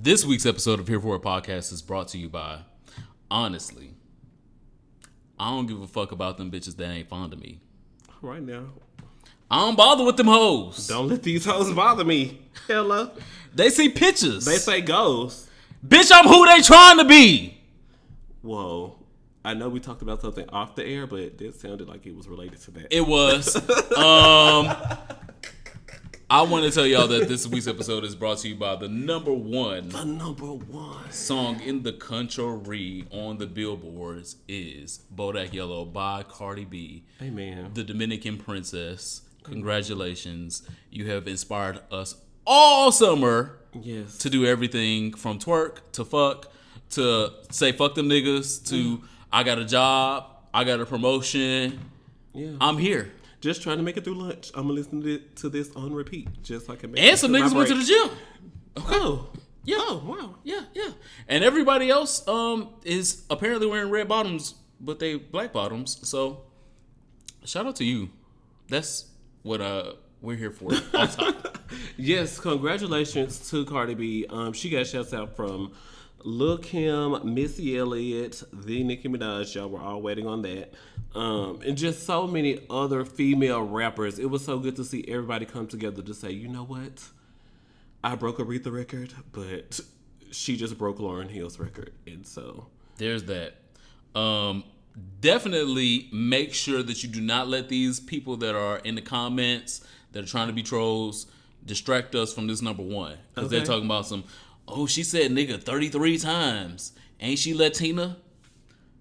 This week's episode of Here For It Podcast is brought to you by, honestly, I don't give a fuck about them bitches that ain't fond of me. Right now. I don't bother with them hoes. Don't let these hoes bother me. Hello. They see pictures. They say goals. Bitch, I'm who they trying to be. Whoa. I know we talked about something off the air, but it sounded like it was related to that. It was. I want to tell y'all that this week's episode is brought to you by the number one song in the country on the billboards is Bodak Yellow by Cardi B. Amen. The Dominican Princess. Congratulations. You have inspired us all summer to do everything from twerk to fuck to say fuck them niggas to I got a job, I got a promotion. Yeah. I'm here. Just trying to make it through lunch. I'm going to listen to this on repeat. Just like a and some niggas went to the gym. Okay. Oh. Yeah. Oh, wow. Yeah. And everybody else is apparently wearing red bottoms, but they black bottoms. So, shout out to you. That's what we're here for. All time. Yes, congratulations to Cardi B. She got shouts out from Lil Kim, Missy Elliott, the Nicki Minaj. Y'all were all waiting on that. And just so many other female rappers. It was so good to see everybody come together to say, you know what? I broke Aretha record, but she just broke Lauryn Hill's record. And so there's that. Definitely make sure that you do not let these people that are in the comments that are trying to be trolls distract us from this number one. Because they're talking about some, she said nigga 33 times. Ain't she Latina?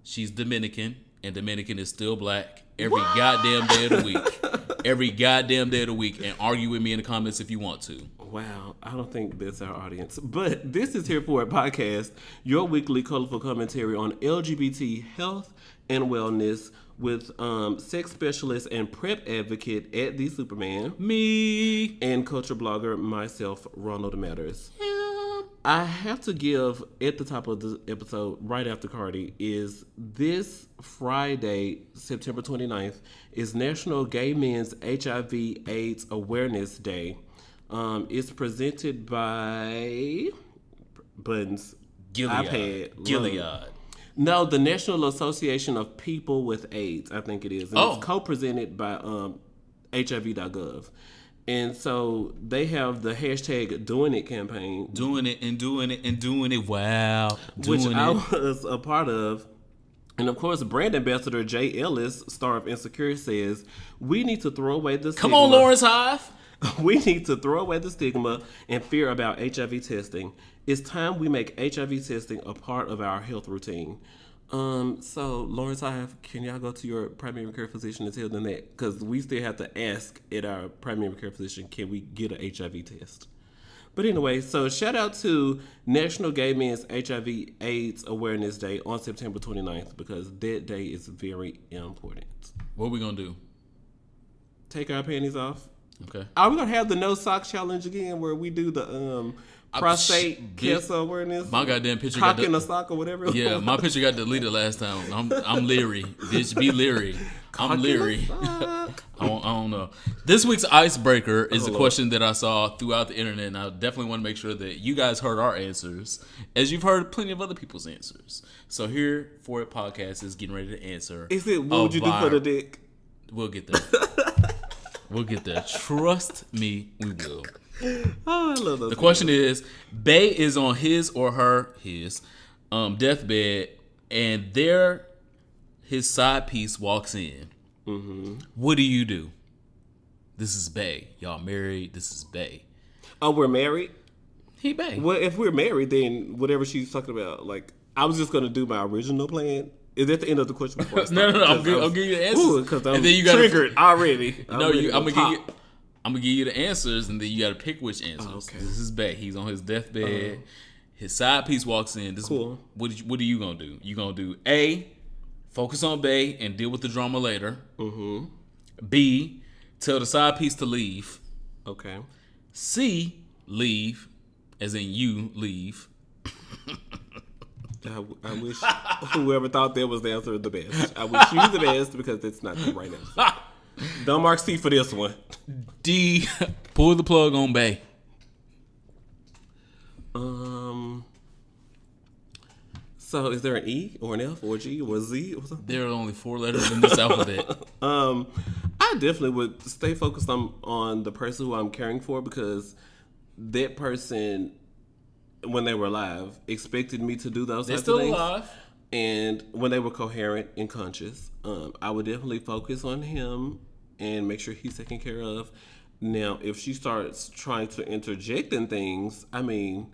She's Dominican. And Dominican is still black every goddamn day of the week. Every goddamn day of the week. And argue with me in the comments if you want to. Wow. I don't think that's our audience. But this is Here For It Podcast, your weekly colorful commentary on LGBT health and wellness with sex specialist and PrEP advocate at The Superman. Me. And culture blogger, myself, Ronald Matters. I have to give at the top of the episode, right after Cardi, is this Friday, September 29th, is National Gay Men's HIV/AIDS Awareness Day. It's presented by Buttons. Gilead. No, the National Association of People with AIDS, I think it is. And it's co-presented by HIV.gov. And so they have the hashtag Doing It campaign. Doing it and doing it and doing it. Wow. Which I was a part of. And of course, brand ambassador Jay Ellis, star of Insecure, says, we need to throw away the stigma. Come on, Lawrence Hive. We need to throw away the stigma and fear about HIV testing. It's time we make HIV testing a part of our health routine. So, Lawrence Hive, can y'all go to your primary care physician and tell them that? Because we still have to ask at our primary care physician, can we get an HIV test? But anyway, so shout out to National Gay Men's HIV/AIDS Awareness Day on September 29th because that day is very important. What are we going to do? Take our panties off. Okay. Are we going to have the no sock challenge again where we do the prostate cancer awearness? My goddamn picture got in a sock or whatever. Yeah, my picture got deleted last time. I'm leery. Bitch, be leery. I'm leery. I don't know. This week's icebreaker is a question that I saw throughout the internet, and I definitely want to make sure that you guys heard our answers, as you've heard plenty of other people's answers. So Here For It Podcast is getting ready to answer. Is it what would you do for the dick? We'll get there. We'll get there. Trust me, we will. Oh, I love those. The question is, Bae is on his deathbed, and his side piece walks in. Mm-hmm. What do you do? This is Bae. Y'all married. This is Bae. Oh, we're married? He Bae. Well, if we're married, then whatever she's talking about, like, I was just going to do my original plan. Is that the end of the question? No. I'll give you the answers. Because I'm triggered already. I'm gonna give you the answers, and then you got to pick which answers. Oh, okay. This is Bae. He's on his deathbed. His side piece walks in. Cool. What are you gonna do? You gonna do A, focus on Bae and deal with the drama later. Mm-hmm. B, tell the side piece to leave. Okay. C, leave, as in you leave. I wish whoever thought that was the answer the best. I wish you the best because it's not the right answer. Don't mark C for this one. D, pull the plug on Bae. So is there an E or an F or a G or a Z or something? There are only 4 letters in this alphabet. I definitely would stay focused on the person who I'm caring for, because that person, when they were alive, expected me to do those They're types of still things. alive. And when they were coherent and conscious, I would definitely focus on him and make sure he's taken care of. Now, if she starts trying to interject in things, I mean,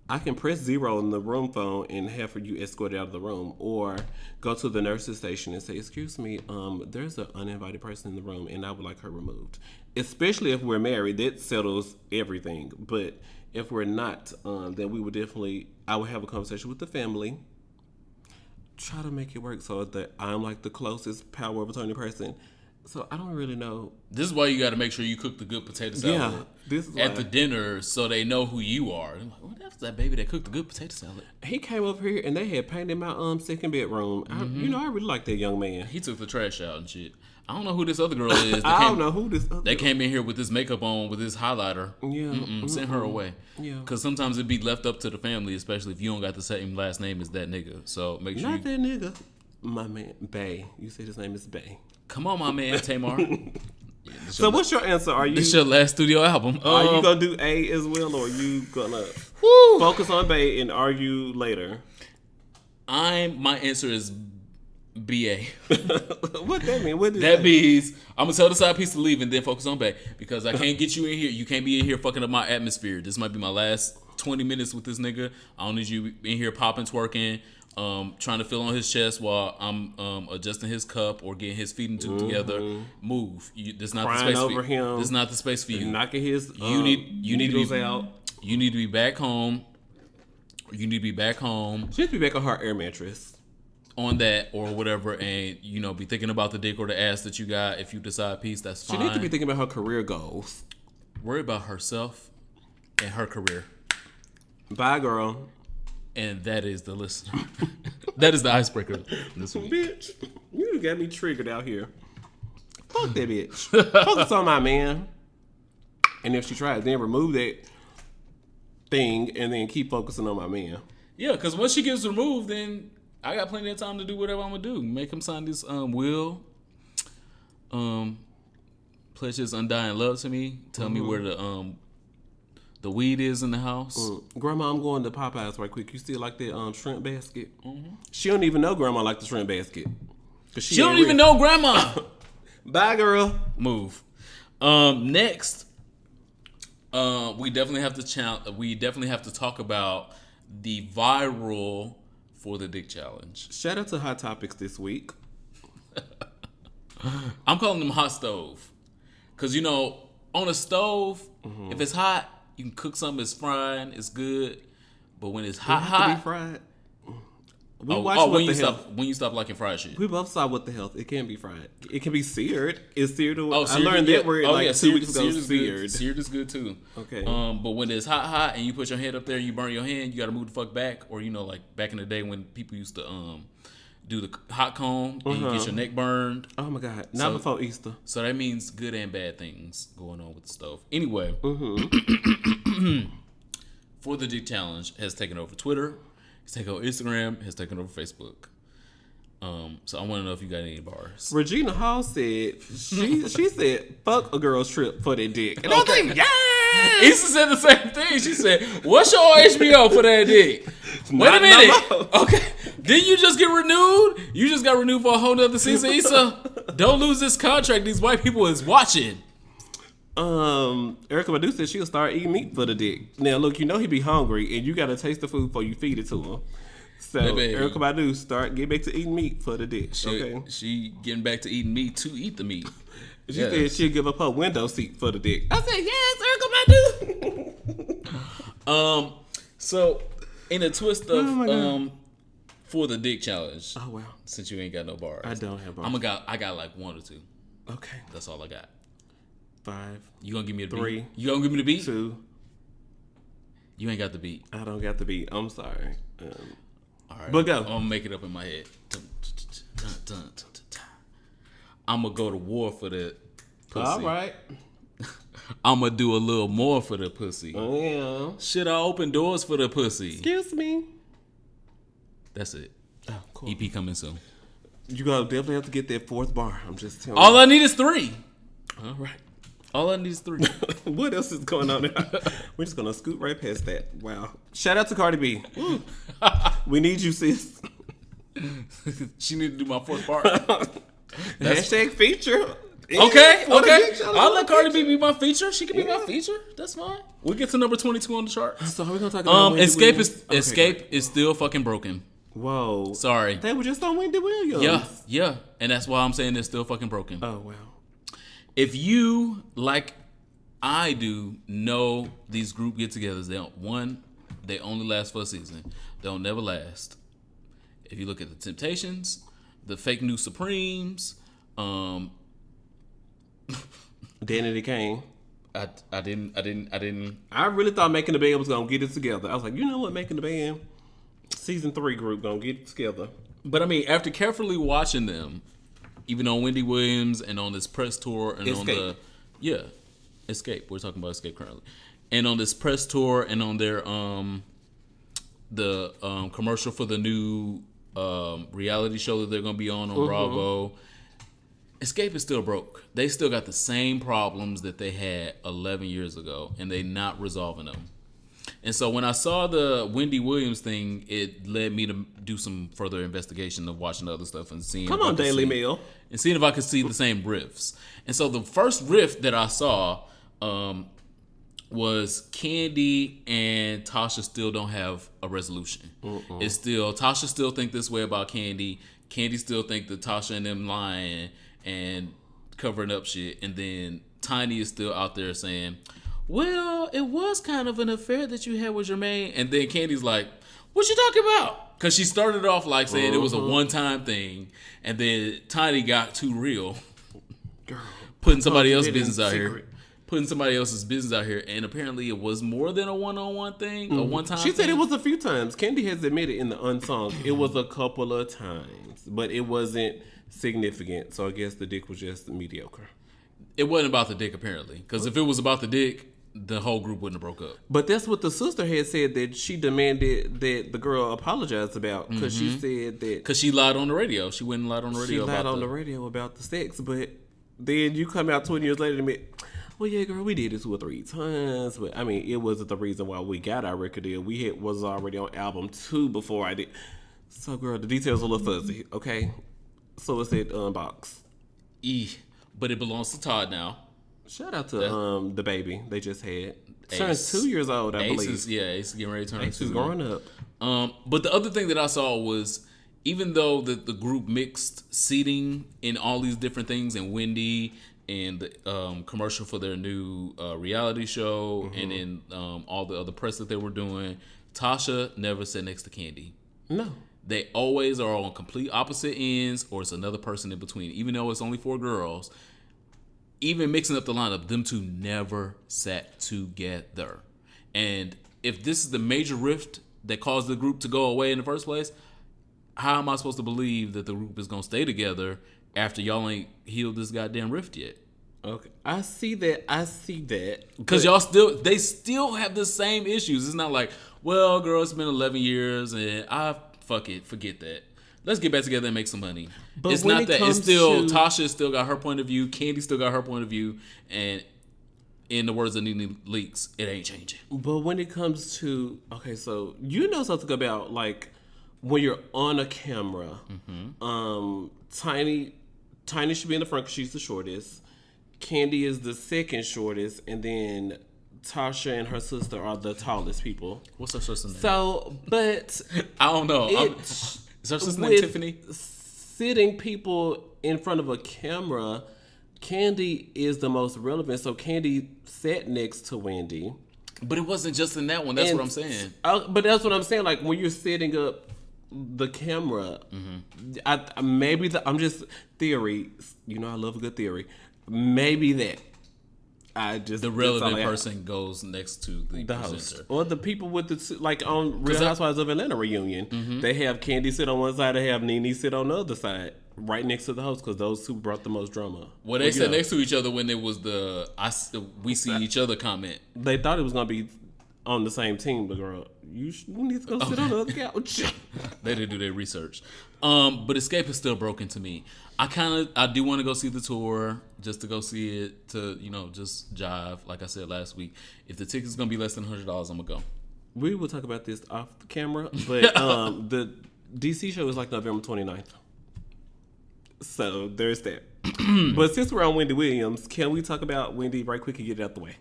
I can press 0 on the room phone and have you escorted out of the room, or go to the nurse's station and say, "Excuse me, there's an uninvited person in the room and I would like her removed." Especially if we're married, that settles everything. But if we're not, then I would have a conversation with the family, try to make it work so that I'm like the closest power of attorney person. So I don't really know. This is why you got to make sure you cook the good potato salad at the dinner, so they know who you are. I'm like, what that's that baby that cooked the good potato salad? He came over here and they had painted my second bedroom. I really like that young man. He took the trash out and shit. I don't know who this other girl is. I don't know who this other They came in here with this makeup on, with this highlighter. Yeah. Send her away. Yeah. Because sometimes it'd be left up to the family, especially if you don't got the same last name as that nigga. So make sure Not that nigga. My man, Bay. You said his name is Bay. Come on, my man, Tamar. So what's your answer? This your last studio album. Are you going to do A as well, or are you going to focus on Bay and argue later? My answer is BA. What that mean? What that means I'm gonna tell the side piece to leave and then focus on Bay, because I can't get you in here. You can't be in here fucking up my atmosphere. This might be my last 20 minutes with this nigga. I don't need you in here popping, twerking, trying to feel on his chest while I'm adjusting his cup or getting his feet and tube together. Move. This not crying the space over for you. him. This is not the space for you. Knocking his you need to be out. You need to be back home. You need to be back home. She needs to be back on her air mattress. On that or whatever, and be thinking about the dick or the ass that you got. If you decide peace, that's fine. She needs to be thinking about her career goals. Worry about herself and her career. Bye, girl. And that is the listener. That is the icebreaker this week. Bitch, you got me triggered out here. Fuck that bitch. Focus on my man. And if she tries, then remove that thing and then keep focusing on my man. Yeah, because once she gets removed, then I got plenty of time to do whatever I'm gonna do. Make him sign this will. Pledge his undying love to me. Tell me where the weed is in the house. Grandma, I'm going to Popeyes right quick. You still like that shrimp basket? She don't even know Grandma like the shrimp basket. She don't even know Grandma. Bye, girl. Move. Next, we definitely have to talk about the viral For the Dick Challenge. Shout out to Hot Topics this week. I'm calling them hot stove. Because, on a stove, if it's hot, you can cook something, it's frying, it's good. But when it's hot, to be fried. When you stop liking fried shit. We both saw What the Health. It can be fried. It can be seared. It's seared. I learned that word 2 weeks ago. Seared. Seared is good too. Okay. But when it's hot and you put your hand up there, you burn your hand, you got to move the fuck back. Or like back in the day when people used to do the hot comb and you get your neck burned. Oh my God! Not before Easter. So that means good and bad things going on with the stove. Anyway, For the Dick Challenge has taken over Twitter. It's taken over Instagram. Has taken over Facebook. So I want to know if you got any bars. Regina Hall said she said fuck a girl's trip for that dick. And I was like, yeah. Issa said the same thing. She said, "What's your HBO for that dick?" Wait a minute. Okay, didn't you just get renewed? You just got renewed for a whole nother season, Issa. Don't lose this contract. These white people is watching. Erykah Badu said she'll start eating meat for the dick. Now look, he be hungry and you gotta taste the food before you feed it to him. So Erykah Badu get back to eating meat for the dick. She getting back to eating meat to eat the meat. She said she'll give up her window seat for the dick. I said yes, Erykah Badu. So in a twist of For the Dick Challenge. Oh wow. Since you ain't got no bars, I don't have bars. I got like 1 or 2. Okay, that's all I got. 5. You gonna give me the 3. beat? You gonna give me the beat? 2. You ain't got the beat. I don't got the beat. I'm sorry. All right, but go. I'm gonna make it up in my head. I'm gonna go to war for the pussy. All right. I'm gonna do a little more for the pussy. Oh yeah. Should I open doors for the pussy? Excuse me. That's it. Oh, cool. EP coming soon. You gotta definitely have to get that 4th bar. I'm just telling All you. I need is 3. All right. All I need is 3. What else is going on now? We're just gonna scoot right past that. Wow. Shout out to Cardi B. We need you, sis. She need to do my 4th part. Hashtag feature. Okay. Okay. I'll let Cardi B be my feature. She can be my feature. That's fine. We'll get to number 22 on the chart. So we're gonna talk about Escape is still fucking broken. Whoa. Sorry. They were just on Wendy Williams. Yeah. And that's why I'm saying they're still fucking broken. Oh wow. If you, like I do, know these group get-togethers, they only last for a season. They'll never last. If you look at the Temptations, the Fake News Supremes, Danny Kane. I didn't. I really thought Making the Band was gonna get it together. I was like, you know what, Making the Band, season 3 group gonna get it together. But I mean, after carefully watching them, even on Wendy Williams and on this press tour and Escape. Escape. We're talking about Escape currently, and on this press tour and on their commercial for the new reality show that they're gonna be on Bravo. Escape is still broke. They still got the same problems that they had 11 years ago, and they not resolving them. And so when I saw the Wendy Williams thing, it led me to do some further investigation of watching other stuff and seeing. Come on, Daily Mail. And seeing if I could see the same riffs. And so the first riff that I saw was Candy and Tasha still don't have a resolution. It's still, Tasha still think this way about Candy. Candy still think that Tasha and them lying and covering up shit. And then Tiny is still out there saying, well, it was kind of an affair that you had with Jermaine. And then Candy's like, what you talking about? Because she started off like saying it was a one-time thing. And then Tiny got too real. Girl, putting somebody else's business out here. Putting somebody else's business out here. And apparently it was more than a one-on-one thing, a one-time She said thing. it was a few times. Candy has admitted in the unsung it was a couple of times. But it wasn't significant. So I guess the dick was just mediocre. It wasn't about the dick, apparently. Because if it was about the dick, the whole group wouldn't have broke up. But that's what the sister had said that she demanded that the girl apologize about. Because she said that... Because she lied on the radio. She went and lied on the radio She lied on the radio about the sex. But then you come out 20 years later and admit, well, yeah, girl, we did it 2 or 3 times. But, I mean, it wasn't the reason why we got our record deal. We was already on album 2 before I did. So, girl, the details are a little fuzzy, okay? So it's at Unbox. But it belongs to Todd now. Shout out to the baby they just had. Ace. Turns 2 years old, I believe. Ace is getting ready to turn 2. Ace is growing up. But the other thing that I saw was, even though the group mixed seating in all these different things, and Wendy and the commercial for their new reality show, and in all the other press that they were doing, Tasha never sat next to Candy. No. They always are on complete opposite ends, or it's another person in between. Even though it's only 4 girls, even mixing up the lineup, them two never sat together. And if this is the major rift that caused the group to go away in the first place, how am I supposed to believe that the group is going to stay together after y'all ain't healed this goddamn rift yet? Okay. I see that. Because they still have the same issues. It's not like, well, girl, it's been 11 years and forget that. Let's get back together and make some money. But it's not that. It's still, Tasha still got her point of view. Candy still got her point of view. And in the words of Nene Leakes, it ain't changing. But when it comes to, okay, so you know something about, like, when you're on a camera, Tiny should be in the front because she's the shortest. Candy is the second shortest. And then Tasha and her sister are the tallest people. What's her sister's name? So, but... I don't know. Is her sister's name Tiffany? Sitting people in front of a camera, Candy is the most relevant. So Candy sat next to Wendy. But it wasn't just in that one. That's what I'm saying. But that's what I'm saying. Like, when you're setting up the camera, I'm just theory. You know, I love a good theory. Maybe that. The relevant person goes next to the host. Or the people with the, like on Real Housewives of Atlanta reunion, they have Candy sit on one side, they have Nene sit on the other side, right next to the host, because those two brought the most drama. Well, they sat next to each other when it was we see each other comment. They thought it was going to be on the same team, but girl, you need to go sit on the other couch. They didn't do their research. But Escape is still broken to me. I do want to go see the tour, just to go see it, to, just jive. Like I said last week, if the ticket's going to be less than $100, I'm going to go. We will talk about this off the camera, but the DC show is like November 29th. So there's that. But since we're on Wendy Williams, can we talk about Wendy right quick and get it out the way?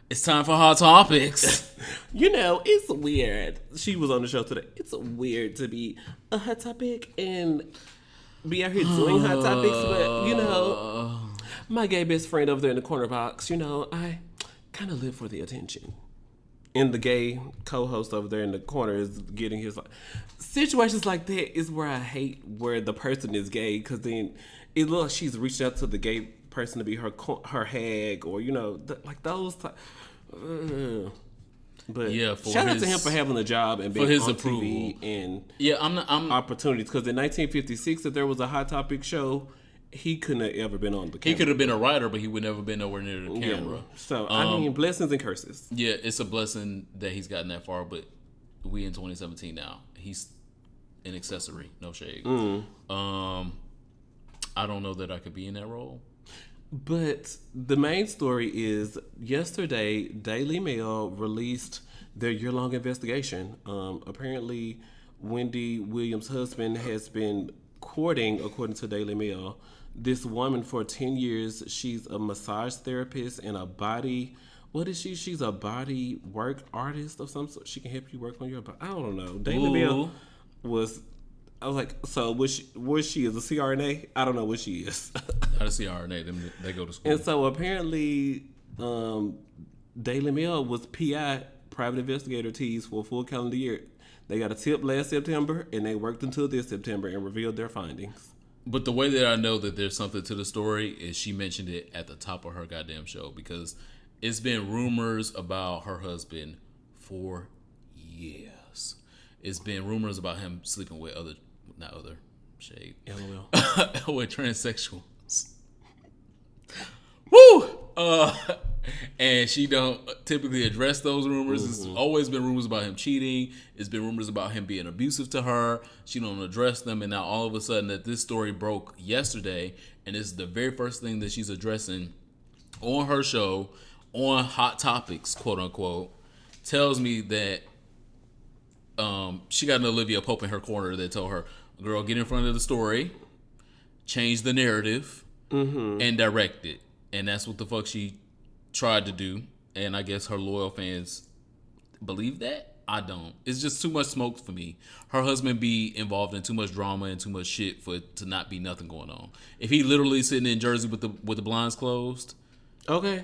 It's time for Hot Topics. It's weird. She was on the show today. It's weird to be a hot topic and be out here doing hot topics, but, my gay best friend over there in the corner box, I kind of live for the attention. And the gay co-host over there in the corner is getting his... Situations like that is where I hate where the person is gay, because then it looks like she's reached out to the gay person to be her hag, or, like those... But yeah, shout out to him for having a job and being for his on approval TV and I'm opportunities. Because in 1956, if there was a Hot Topic show, he couldn't have ever been on the camera. He could have been a writer, but he would never been nowhere near the camera. Yeah. So, blessings and curses. Yeah, it's a blessing that he's gotten that far, but we in 2017 now. He's an accessory, no shade. I don't know that I could be in that role. But the main story is yesterday, Daily Mail released their year-long investigation. Apparently, Wendy Williams' husband has been courting, according to Daily Mail, this woman for 10 years. She's a massage therapist and a body... What is she? She's a body work artist of some sort. She can help you work on your body. I don't know. Daily Mail was... I was like, so was she as a CRNA? I don't know what she is. Not a CRNA. They go to school. And so apparently, Daily Mail was PI, private investigator teased for a full calendar year. They got a tip last September, and they worked until this September and revealed their findings. But the way that I know that there's something to the story is she mentioned it at the top of her goddamn show, because it's been rumors about her husband for years. It's been rumors about him sleeping with shade. LOL. With transsexuals. Woo! And she don't typically address those rumors. Mm-hmm. It's always been rumors about him cheating. It's been rumors about him being abusive to her. She don't address them. And now all of a sudden that this story broke yesterday, and it's the very first thing that she's addressing on her show, on Hot Topics, quote unquote, tells me that she got an Olivia Pope in her corner that told her, girl, get in front of the story, change the narrative, and direct it. And that's what the fuck she tried to do. And I guess her loyal fans believe that. I don't. It's just too much smoke for me. Her husband be involved in too much drama and too much shit for it to not be nothing going on. If he literally sitting in Jersey with the blinds closed, okay,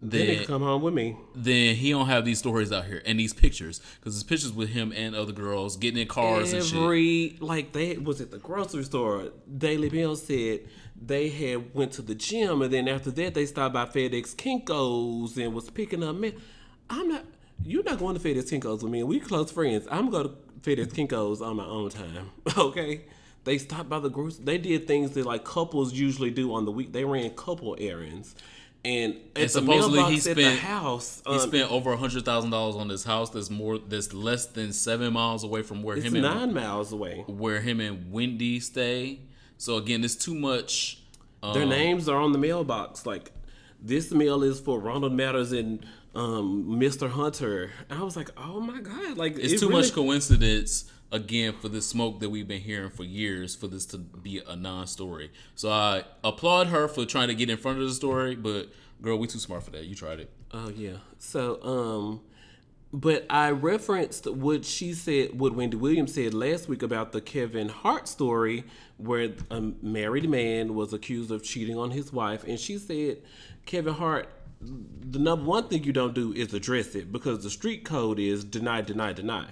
then he can come home with me. Then he don't have these stories out here and these pictures, because there's pictures with him and other girls getting in cars and shit. Like, they was at the grocery store. Daily Mail said they had went to the gym, and then after that they stopped by FedEx Kinko's and was picking up men. You're not going to FedEx Kinko's with me, and we close friends. I'm going to FedEx Kinko's on my own time. Okay. They stopped by the grocery. They did things that like couples usually do on the week. They ran couple errands. And supposedly he spent the house. He spent over $100,000 on this house that's less than 7 miles away from where it's him 9 miles away, where him and Wendy stay. So again, it's too much. Their names are on the mailbox. Like, this mail is for Ronald Matters and Mr. Hunter. I was like, oh my god! Like, it's too much coincidence. Again, for the smoke that we've been hearing for years, for this to be a non-story. So I applaud her for trying to get in front of the story, but girl, we too smart for that. You tried it. Oh yeah. So, but I referenced what she said, what Wendy Williams said last week about the Kevin Hart story, where a married man was accused of cheating on his wife, and she said, Kevin Hart, the number one thing you don't do is address it, because the street code is deny, deny, deny.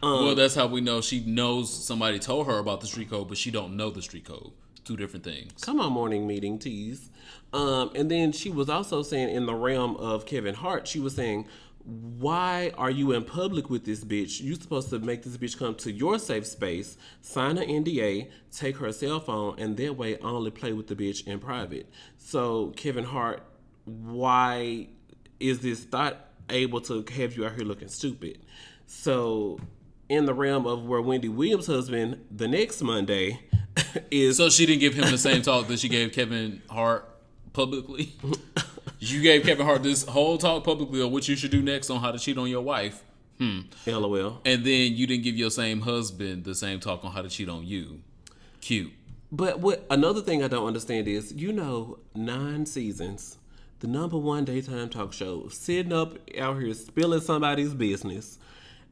Well, that's how we know she knows somebody told her about the street code, but she don't know the street code. Two different things. Come on, morning meeting tease. And then she was also saying, in the realm of Kevin Hart, she was saying, why are you in public with this bitch? You're supposed to make this bitch come to your safe space, sign an NDA, take her cell phone, and that way only play with the bitch in private. So, Kevin Hart, why is this thought able to have you out here looking stupid. So in the realm of where Wendy Williams' husband the next Monday is... So she didn't give him the same talk that she gave Kevin Hart publicly? You gave Kevin Hart this whole talk publicly on what you should do next on how to cheat on your wife. LOL. And then you didn't give your same husband the same talk on how to cheat on you. Cute. But what another thing I don't understand is, 9 seasons, the #1 daytime talk show, sitting up out here spilling somebody's business.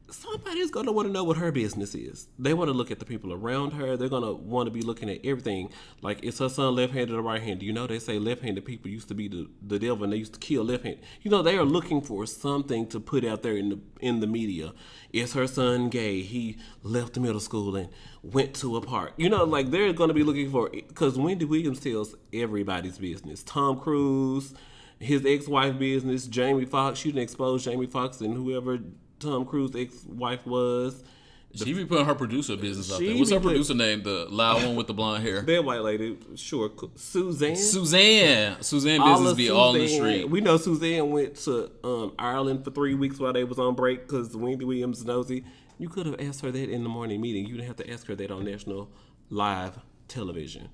Somebody's going to want to know what her business is. They want to look at the people around her. They're going to want to be looking at everything. Like, is her son left-handed or right-handed? They say left-handed people used to be the devil and they used to kill left-handed. They are looking for something to put out there in the media. Is her son gay? He left middle school and went to a park. Like, they're going to be looking for, because Wendy Williams tells everybody's business. Tom Cruise, his ex-wife business, Jamie Foxx. She didn't expose Jamie Foxx and whoever Tom Cruise's ex-wife was. She be putting her producer business out there. What's her producer name? The loud one with the blonde hair. That white lady, sure. Suzanne business be all in the street. We know Suzanne went to Ireland for 3 weeks while they was on break because Wendy Williams nosy. You could have asked her that in the morning meeting. You didn't have to ask her that on national live television.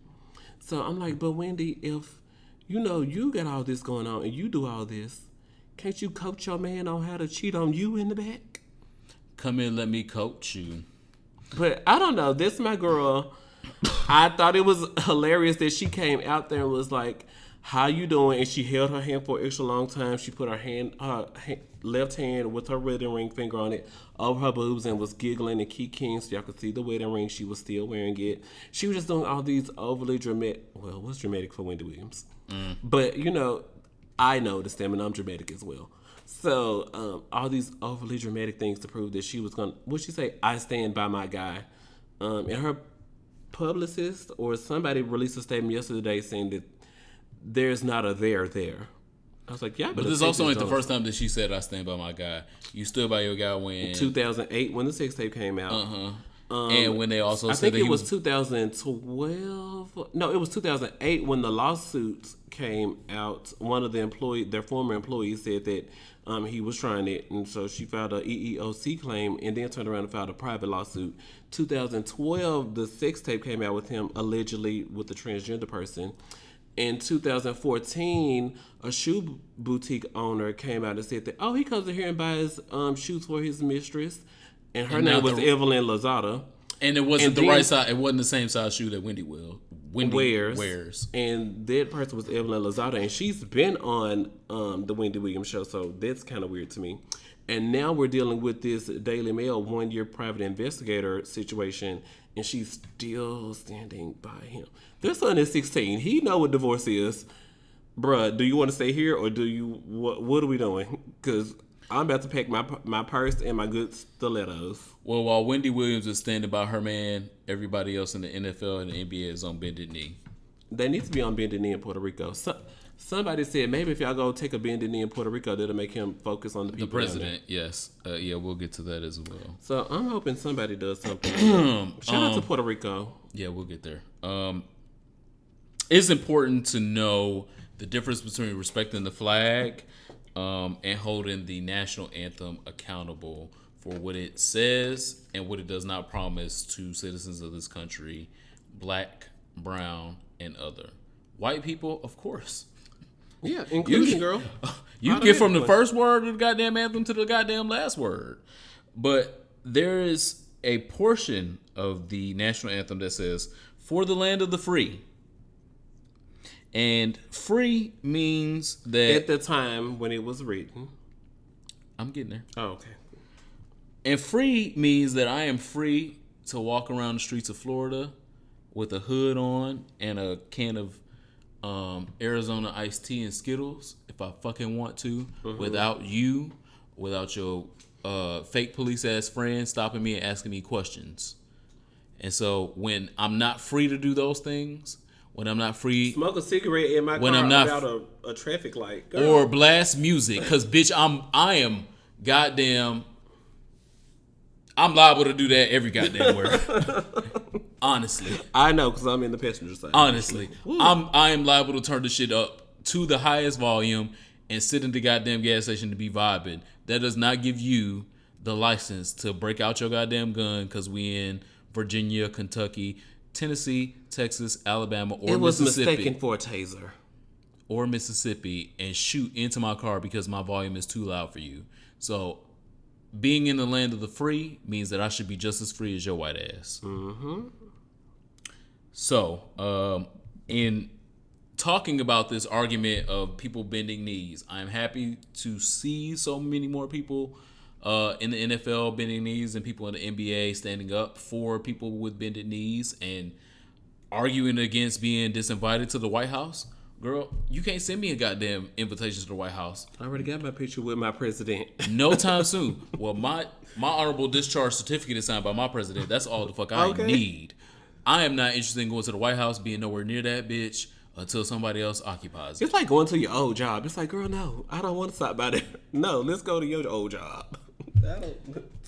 So I'm like, but Wendy, if you got all this going on and you do all this, can't you coach your man on how to cheat on you in the back? Come in, let me coach you. But I don't know. This my girl. I thought it was hilarious that she came out there and was like, how you doing? And she held her hand for an extra long time. She put her left hand with her wedding ring finger on it over her boobs and was giggling and kicking so y'all could see the wedding ring. She was still wearing it. She was just doing all these overly dramatic. Well, what's dramatic for Wendy Williams? But, I know the stem and I'm dramatic as well. So all these overly dramatic things to prove that she was going to, what'd she say? I stand by my guy. And her publicist or somebody released a statement yesterday saying that there's not a there. I was like, yeah. But this is also ain't the first time that she said, I stand by my guy. You stood by your guy when? 2008 when the sex tape came out. And when they also said that it was 2012. No, it was 2008 when the lawsuits came out. One of their former employees said that he was trying it, and so she filed a EEOC claim and then turned around and filed a private lawsuit. 2012, the sex tape came out with him allegedly with a transgender person. In 2014, a shoe boutique owner came out and said that, he comes in here and buys shoes for his mistress. And her name was Evelyn Lozada. And it wasn't the right size. It wasn't the same size shoe that Wendy wears. And that person was Evelyn Lozada. And she's been on the Wendy Williams show. So that's kind of weird to me. And now we're dealing with this Daily Mail 1-year private investigator situation. And she's still standing by him. Their son is 16. He know what divorce is. Bruh, do you want to stay here or do you... What are we doing? Because... I'm about to pack my purse and my good stilettos. Well, while Wendy Williams is standing by her man, everybody else in the NFL and the NBA is on bended knee. They need to be on bended knee in Puerto Rico. Somebody said maybe if y'all go take a bended knee in Puerto Rico, that'll make him focus on the people. The president, yes. Yeah, we'll get to that as well. So I'm hoping somebody does something. Shout out to Puerto Rico. Yeah, we'll get there. It's important to know the difference between respecting the flag and holding the national anthem accountable for what it says and what it does not promise to citizens of this country, black, brown, and other. White people, of course. Yeah, inclusion, girl. You get from the first word of the goddamn anthem to the goddamn last word. But there is a portion of the national anthem that says, "For the land of the free." And free means that... At the time when it was written. I'm getting there. Oh, okay. And free means that I am free to walk around the streets of Florida with a hood on and a can of Arizona iced tea and Skittles if I fucking want to, without you, without your fake police-ass friend stopping me and asking me questions. And so when I'm not free to do those things... When I'm not free, smoke a cigarette in my car without a traffic light, girl. Or blast music, because bitch, I am goddamn. I'm liable to do that every goddamn word. Honestly, I know because I'm in the passenger side. Honestly, I am liable to turn the shit up to the highest volume and sit in the goddamn gas station to be vibing. That does not give you the license to break out your goddamn gun because we in Virginia, Kentucky, Tennessee, Texas, Alabama, or Mississippi. It was mistaken for a taser. Or Mississippi, and shoot into my car because my volume is too loud for you. So, being in the land of the free means that I should be just as free as your white ass. Mm-hmm. So, in talking about this argument of people bending knees, I'm happy to see so many more people in the NFL bending knees and people in the NBA standing up for people with bended knees and arguing against being disinvited to the White House. Girl, you can't send me a goddamn invitation to the White House. I already got my picture with my president. No time soon. Well, my honorable discharge certificate is signed by my president. That's all the fuck I need. I am not interested in going to the White House, being nowhere near that bitch until somebody else occupies it. It's like going to your old job. It's like, girl, no, I don't want to stop by there. No, let's go to your old job.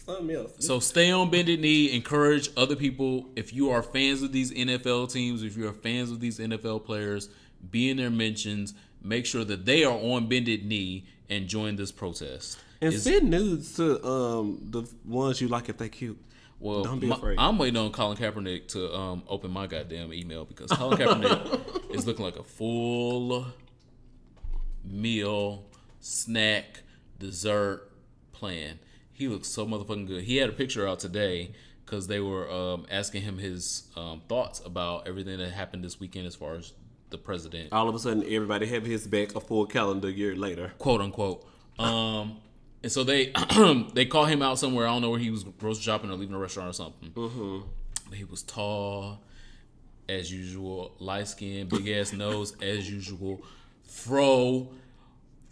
Something else. So stay on bended knee. Encourage other people. If you are fans of these NFL teams, if you're fans of these NFL players, be in their mentions. Make sure that they are on bended knee and join this protest. And send nudes to the ones you like if they cute. Well, don't be afraid. I'm waiting on Colin Kaepernick to open my goddamn email because Colin Kaepernick is looking like a full meal, snack, dessert plan. He looks so motherfucking good. He had a picture out today because they were asking him his thoughts about everything that happened this weekend as far as the president. All of a sudden, everybody have his back a full calendar year later. Quote, unquote. And so they they call him out somewhere. I don't know where he was grocery shopping or leaving a restaurant or something. Mm-hmm. But he was tall, as usual. Light skin, big-ass nose, as usual. Fro,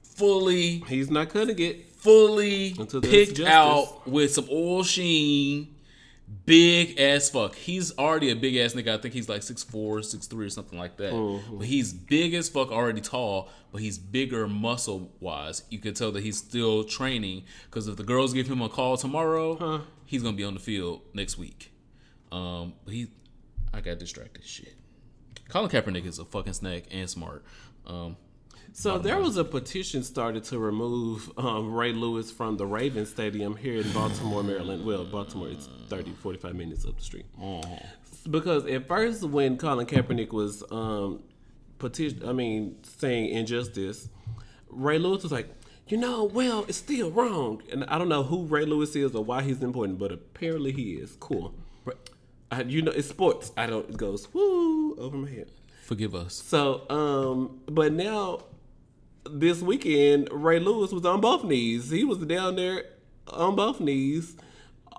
fully... He's not cutting it. Fully picked out with some oil sheen. Big as fuck. He's already a big ass nigga. I think he's like 6'4", 6'3", or something like that. Mm-hmm. But he's big as fuck, already tall, but he's bigger muscle wise. You can tell that he's still training because if the girls give him a call tomorrow, he's gonna be on the field next week. But I got distracted. Shit. Colin Kaepernick is a fucking snack and smart. So there was a petition started to remove Ray Lewis from the Ravens Stadium here in Baltimore, Maryland. Well, Baltimore, it's 30, 45 minutes up the street. Because at first when Colin Kaepernick was saying injustice, Ray Lewis was like, well, it's still wrong. And I don't know who Ray Lewis is or why he's important, but apparently he is. Cool. It's sports. It goes, woo, over my head. Forgive us. So, but now... This weekend, Ray Lewis was on both knees. He was down there on both knees,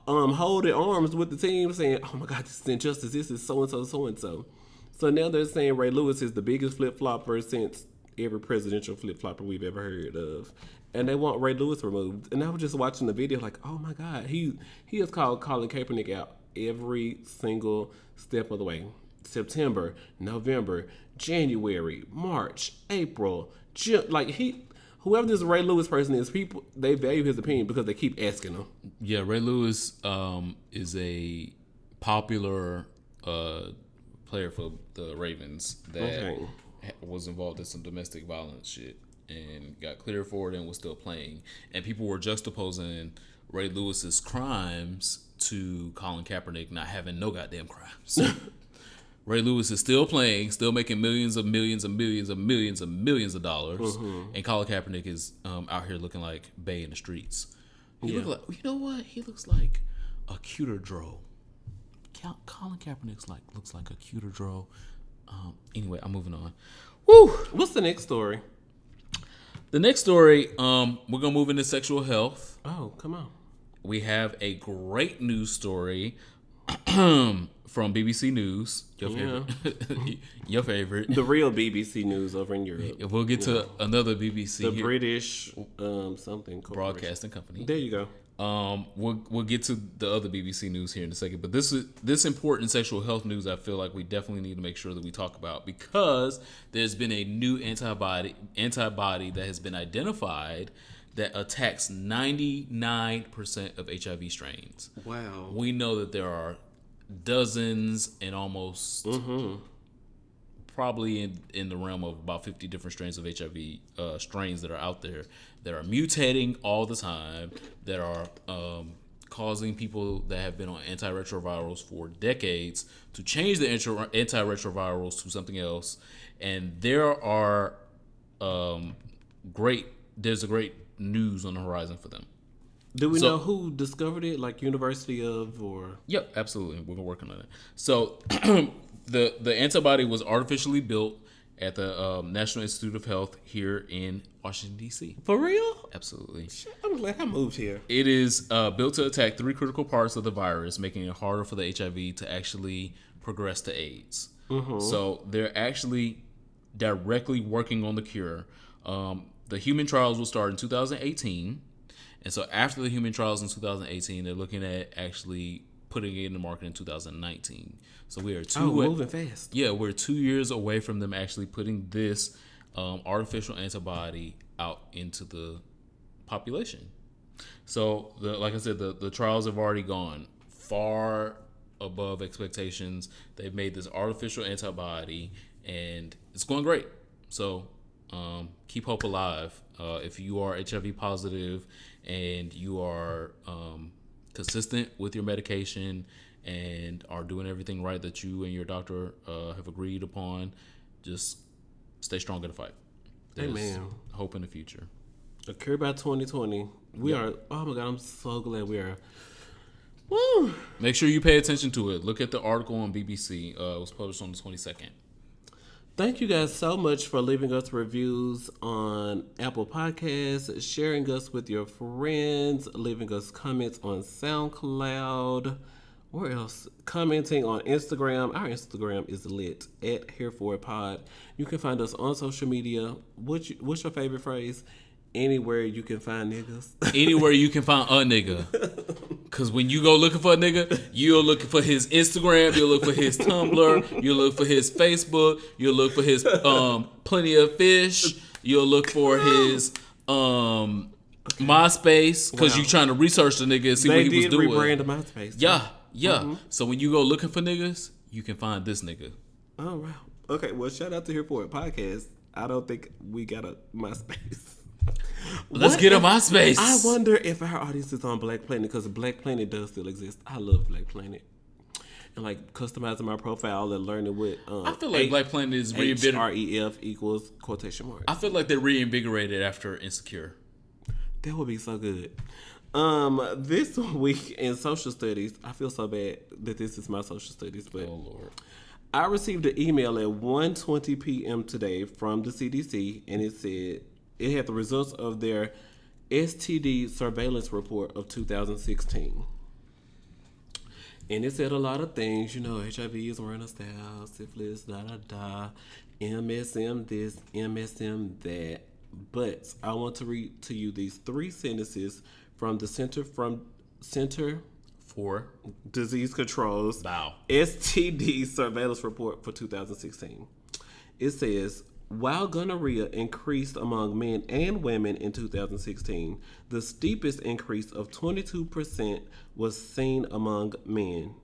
holding arms with the team, saying, "Oh my God, this is injustice. This is so and so, so and so." So now they're saying Ray Lewis is the biggest flip flopper since every presidential flip flopper we've ever heard of, and they want Ray Lewis removed. And I was just watching the video, like, "Oh my God, he has called Colin Kaepernick out every single step of the way. September, November, January, March, April." Whoever this Ray Lewis person is, people, they value his opinion because they keep asking him. Yeah, Ray Lewis is a popular player for the Ravens that was involved in some domestic violence shit and got cleared for it and was still playing. And people were juxtaposing Ray Lewis's crimes to Colin Kaepernick not having no goddamn crimes. Ray Lewis is still playing, still making millions of dollars, and Colin Kaepernick is out here looking like Bay in the streets. He look like, you know what? He looks like a cuter dro. Colin Kaepernick looks like a cuter dro. Anyway, I'm moving on. Woo! What's the next story? The next story, we're gonna move into sexual health. Oh, come on. We have a great news story. From BBC News, your favorite, your favorite, the real BBC News over in Europe. We'll get to another BBC, the British something broadcasting company. There you go. We'll get to the other BBC News here in a second, but this important sexual health news I feel like we definitely need to make sure that we talk about because there's been a new antibody that has been identified that attacks 99% of HIV strains. Wow. We know that there are dozens and almost probably in the realm of about 50 different strains of HIV strains that are out there that are mutating all the time, that are causing people that have been on antiretrovirals for decades to change the antiretrovirals to something else. And there's a great news on the horizon for them. Do we know who discovered it? Like University of or? Yep, absolutely. We're working on it. So the antibody was artificially built at the National Institute of Health here in Washington, D.C. For real? Absolutely. I was like, I moved here. It is built to attack 3 critical parts of the virus, making it harder for the HIV to actually progress to AIDS. Mm-hmm. So they're actually directly working on the cure. The human trials will start in 2018. And so after the human trials in 2018, they're looking at actually putting it in the market in 2019. So we are moving fast. Yeah, we're 2 years away from them actually putting this artificial antibody out into the population. So, like I said, the trials have already gone far above expectations. They've made this artificial antibody, and it's going great. So, keep hope alive. If you are HIV positive and you are consistent with your medication and are doing everything right that you and your doctor have agreed upon, just stay strong in the fight. There's hope in the future. A cure by 2020. We are, oh my God, I'm so glad we are. Woo! Make sure you pay attention to it. Look at the article on BBC. It was published on the 22nd. Thank you guys so much for leaving us reviews on Apple Podcasts, sharing us with your friends, leaving us comments on SoundCloud. Where else? Commenting on Instagram. Our Instagram is lit at HereForItPod. You can find us on social media. What's your favorite phrase? Anywhere you can find niggas. Anywhere you can find a nigga. Because when you go looking for a nigga, you're looking for his Instagram, you'll look for his Tumblr, you'll look for his Facebook, you'll look for his Plenty of Fish, you'll look for his MySpace, because you're trying to research the nigga and see what he was doing. They did rebrand to MySpace. Yeah. Mm-hmm. So when you go looking for niggas, you can find this nigga. Oh, wow. Okay, well, shout out to Here For It Podcast. I don't think we got a MySpace. Let's get a MySpace. I wonder if our audience is on Black Planet, because Black Planet does still exist. I love Black Planet. And like customizing my profile and learning what I feel like Black Planet is reinvigorated. HREF equals quotation marks. I feel like they're reinvigorated after Insecure. That would be so good. This week in social studies, I feel so bad that this is my social studies, but oh Lord. I received an email at 1:20 p.m. today from the CDC, and it said it had the results of their STD surveillance report of 2016. And it said a lot of things, you know, HIV is running us down, syphilis, MSM this, MSM that. But I want to read to you these 3 sentences from the Center for Disease Control's STD surveillance report for 2016. It says, while gonorrhea increased among men and women in 2016, the steepest increase of 22% was seen among men.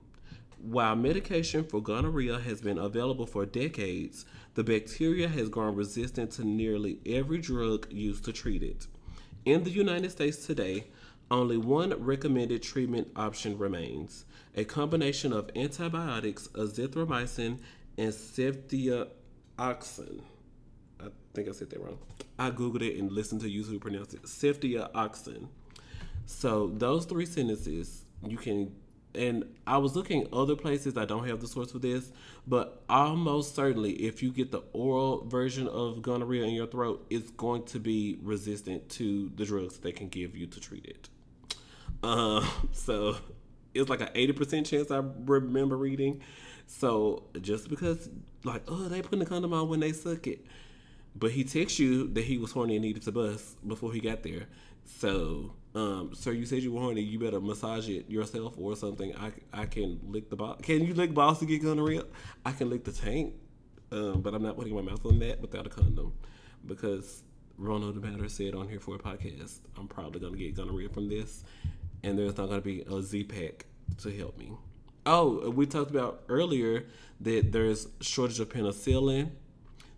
While medication for gonorrhea has been available for decades, the bacteria has grown resistant to nearly every drug used to treat it. In the United States today, only one recommended treatment option remains: a combination of antibiotics, azithromycin, and ceftriaxone. I think I said that wrong. I Googled it and listened to YouTube pronounce it. Ceftriaxone. So those 3 sentences, you can, and I was looking other places. I don't have the source for this, but almost certainly if you get the oral version of gonorrhea in your throat, it's going to be resistant to the drugs they can give you to treat it. So it's like an 80% chance, I remember reading. So just because, like, oh, they putting the condom on when they suck it. But he texts you that he was horny and needed to bust before he got there. So, sir, you said you were horny. You better massage it yourself or something. I can lick the ball. Can you lick balls to get gonorrhea? I can lick the tank, but I'm not putting my mouth on that without a condom, because Ronald the Matter said on Here For a Podcast, I'm probably going to get gonorrhea from this, and there's not going to be a Z-Pack to help me. Oh, we talked about earlier that there's shortage of penicillin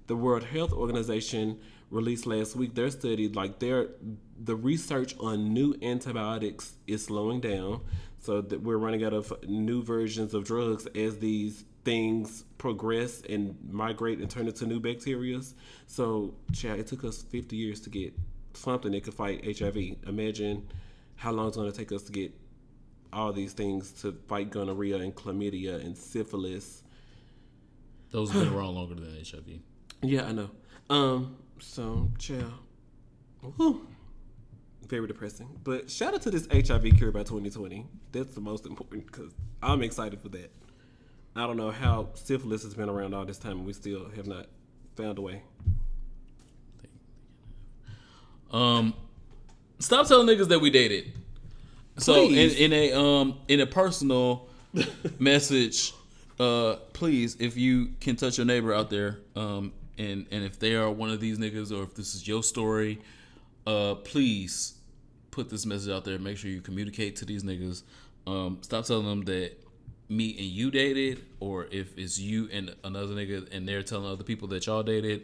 the World Health Organization released last week their study. Like the research on new antibiotics is slowing down, so that we're running out of new versions of drugs as these things progress and migrate and turn into new bacteria. So, it took us 50 years to get something that could fight HIV. Imagine how long it's going to take us to get all these things to fight gonorrhea and chlamydia and syphilis. Those have been around longer than HIV. Yeah, I know. So, whew, very depressing. But shout out to this HIV cure by 2020. That's the most important because I'm excited for that. I don't know how syphilis has been around all this time and we still have not found a way. Stop telling niggas that we dated. So Please. in a personal message, please, if you can touch your neighbor out there, and if they are one of these niggas or if this is your story, please put this message out there. Make sure you communicate to these niggas. Stop telling them that me and you dated, or if it's you and another nigga and they're telling other people that y'all dated.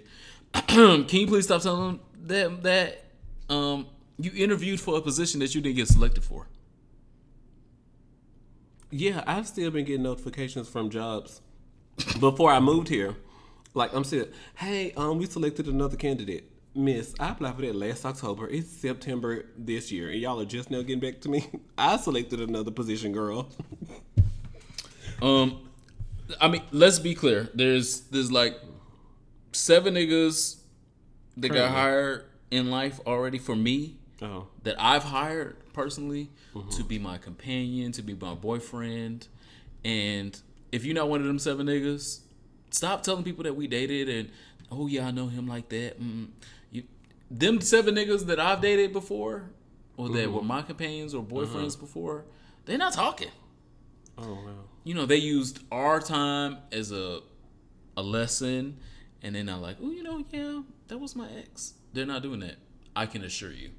Can you please stop telling them that you interviewed for a position that you didn't get selected for? Yeah, I've still been getting notifications from jobs before I moved here. Like, I'm still, hey, we selected another candidate. Miss, I applied for that last October. It's September this year, and y'all are just now getting back to me. I selected another position, girl. I mean, let's be clear. There's like 7 niggas that got hired in life already for me that I've hired personally to be my companion, to be my boyfriend. And if you're not one of them 7 niggas, stop telling people that we dated and, oh yeah, I know him like that. Them 7 niggas that I've dated before or that were my companions or boyfriends before, they're not talking. Oh, wow. You know, they used our time as a lesson, and then they're like, oh, yeah, that was my ex. They're not doing that. I can assure you.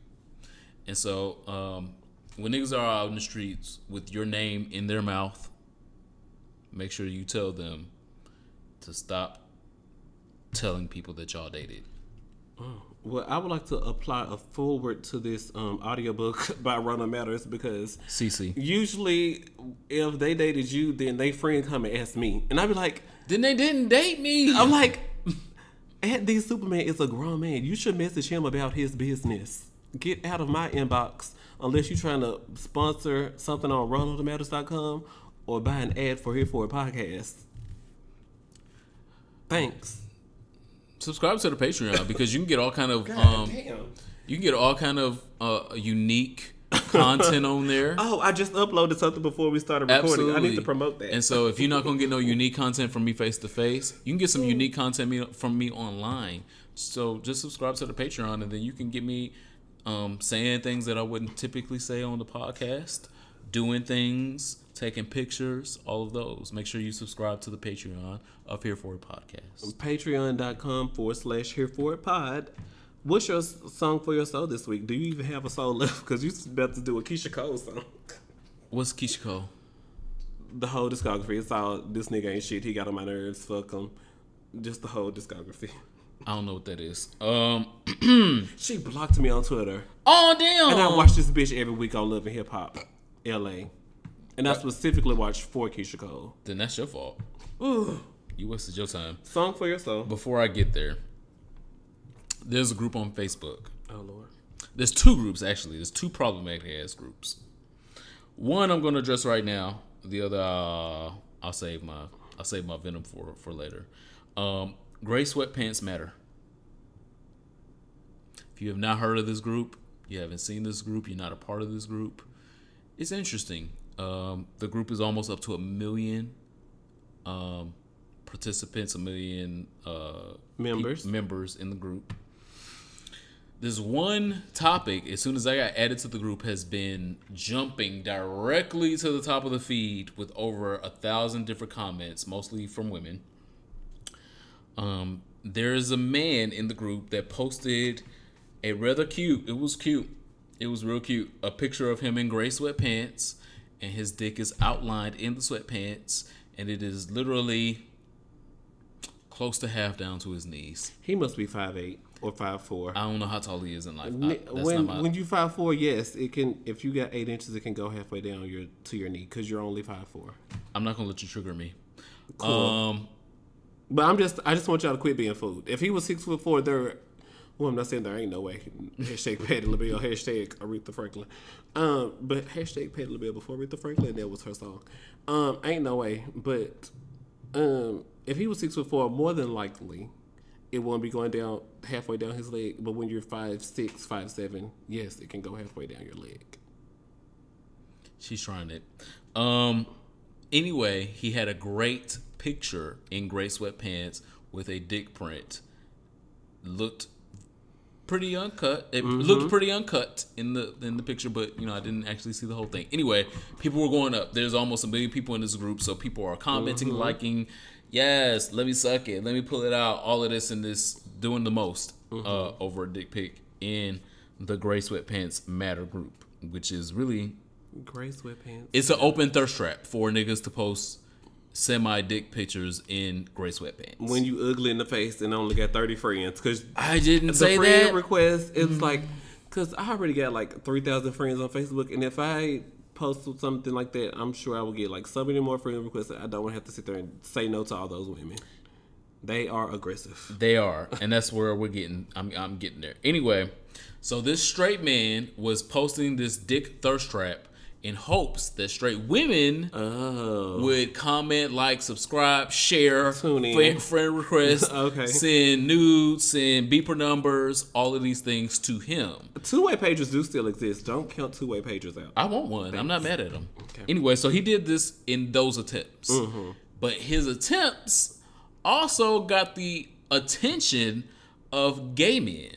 And so, when niggas are out in the streets with your name in their mouth, make sure you tell them to stop telling people that y'all dated. Oh. Well, I would like to apply a forward to this audiobook by Rona Matters because CC. Usually if they dated you, then they friend come and ask me. And I'd be like, then they didn't date me. I'm like, Anthony Superman is a grown man. You should message him about his business. Get out of my inbox unless you're trying to sponsor something on RonaMatters.com or buy an ad for Here For a Podcast. Thanks. Subscribe to the Patreon because you can get all kind of you can get all kind of unique content on there. Oh, I just uploaded something before we started recording. Absolutely. I need to promote that. And so if you're not gonna get no unique content from me face to face, you can get some unique content from me online. So just subscribe to the Patreon and then you can get me saying things that I wouldn't typically say on the podcast, doing things, taking pictures, all of those. Make sure you subscribe to the Patreon of Here For It Podcast. Patreon.com/HereForItPod. What's your song for your soul this week? Do you even have a soul left? Because you're about to do a Keisha Cole song. What's Keisha Cole? The whole discography. It's all, this nigga ain't shit. He got on my nerves. Fuck him. Just the whole discography. I don't know what that is. She blocked me on Twitter. Oh, damn. And I watch this bitch every week on Love and Hip Hop LA. And I specifically watched for Keisha Cole. Then that's your fault. Ooh. You wasted your time. Song for your soul. Before I get there, there's a group on Facebook. Oh, Lord. There's 2 groups, actually. There's 2 problematic-ass groups. One I'm going to address right now. The other, I'll save my venom for later. Gray Sweatpants Matter. If you have not heard of this group, you haven't seen this group, you're not a part of this group, it's interesting. The group is almost up to 1 million participants, 1 million members in the group. This one topic, as soon as I got added to the group, has been jumping directly to the top of the feed with over 1,000 different comments, mostly from women. There is a man in the group that posted a rather cute, it was real cute, a picture of him in gray sweatpants, and his dick is outlined in the sweatpants, and it is literally close to half down to his knees. He must be 5'8" or 5'4". I don't know how tall he is in life. When you 5'4", yes, it can. If you got 8 inches, it can go halfway down to your knee because you're only 5'4". I'm not gonna let you trigger me. Cool. But I just want y'all to quit being fooled. If he was 6'4", well, I'm not saying there ain't no way. Hashtag Patti LaBelle, hashtag Aretha Franklin. But hashtag Patti LaBelle before Aretha Franklin, that was her song. Ain't no way. But if he was 6'4", more than likely, it won't be going down halfway down his leg. But when you're 5'6", 5'7", yes, it can go halfway down your leg. She's trying it. Anyway, he had a great picture in gray sweatpants with a dick print. Looked pretty uncut. It looked pretty uncut in the picture, but I didn't actually see the whole thing. Anyway, people were going up. There's almost 1 million people in this group, so people are commenting, liking, yes, let me suck it, let me pull it out, all of this and this, doing the most over a dick pic in the gray sweatpants matter group, which is really gray sweatpants. It's an open thirst trap for niggas to post semi-dick pictures in gray sweatpants. When you ugly in the face and only got 30 friends. Cause I didn't say that. The friend request, it's like, because I already got like 3,000 friends on Facebook. And if I post something like that, I'm sure I will get like so many more friend requests that I don't want to have to sit there and say no to all those women. They are aggressive. They are. And that's where we're getting, I'm getting there. Anyway, so this straight man was posting this dick thirst trap in hopes that straight women would comment, like, subscribe, share, friend request, send nudes, send beeper numbers, all of these things to him. Two-way pages do still exist. Don't count two-way pages out. I want one. Thanks. I'm not mad at him. Okay. Anyway, so he did this in those attempts. But his attempts also got the attention of gay men.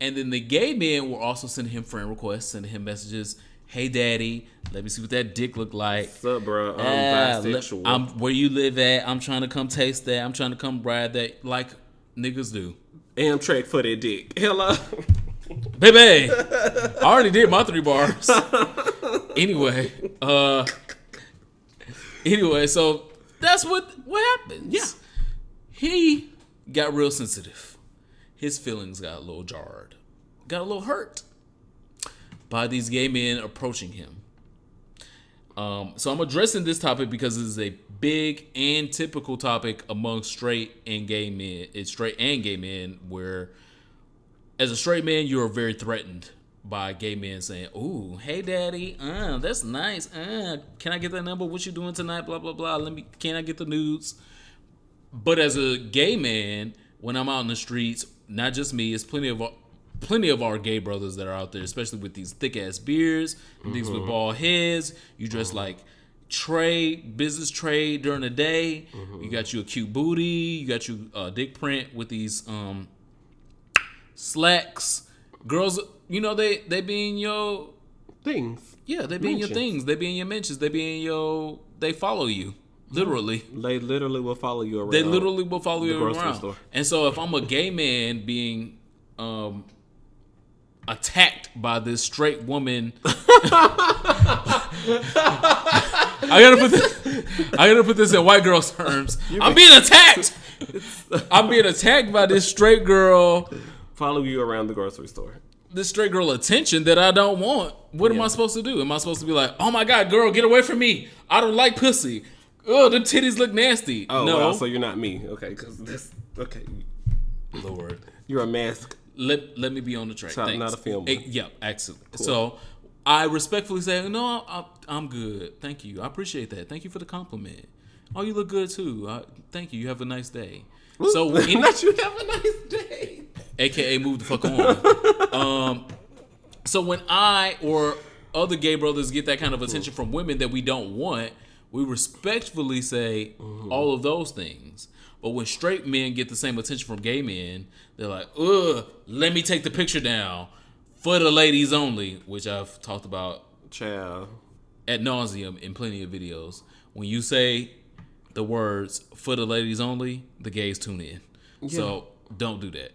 And then the gay men were also sending him friend requests, sending him messages. Hey, daddy, let me see what that dick look like. What's up, bro? I'm bisexual. Where you live at? I'm trying to come taste that. I'm trying to come ride that, like niggas do. Amtrak for that dick. Hello. Baby, I already did my 3 bars. Anyway, so that's what happens. Yeah. He got real sensitive. His feelings got a little jarred. Got a little hurt by these gay men approaching him. So I'm addressing this topic because it is a big and typical topic among straight and gay men. It's straight and gay men where, as a straight man, you are very threatened by gay men saying, "Ooh, hey, daddy, that's nice. Can I get that number? What you doing tonight? Blah blah blah. Can I get the nudes?" But as a gay man, when I'm out in the streets, not just me, it's plenty of our gay brothers that are out there, especially with these thick ass beards, these with bald heads. You dress like business trade during the day. You got you a cute booty. You got you a dick print with these slacks. Girls, they be in your things. Yeah, they be in your things. They be in your mentions. They follow you. Literally. They literally will follow you around. They literally will follow you around. Store. And so if I'm a gay man being attacked by this straight woman, I gotta put this in white girl terms. I'm being attacked. I'm being attacked by this straight girl. Follow you around the grocery store. This straight girl attention that I don't want. What am I supposed to do? Am I supposed to be like, "Oh my God, girl, get away from me. I don't like pussy. Oh, them titties look nasty." Oh, no. Well, so you're not me. Okay, because that's... Okay. Lord. You're a mask. Let me be on the track. Thanks. Not a film. Yeah, excellent. Cool. So I respectfully say, no, I'm good. Thank you. I appreciate that. Thank you for the compliment. Oh, you look good too. Thank you. You have a nice day. Ooh, so not you have a nice day. AKA move the fuck on. So when I or other gay brothers get that kind of attention from women that we don't want, we respectfully say all of those things. But when straight men get the same attention from gay men, they're like, "Ugh, let me take the picture down for the ladies only," which I've talked about ad nauseum in plenty of videos. When you say the words "for the ladies only," the gays tune in. Yeah. So don't do that.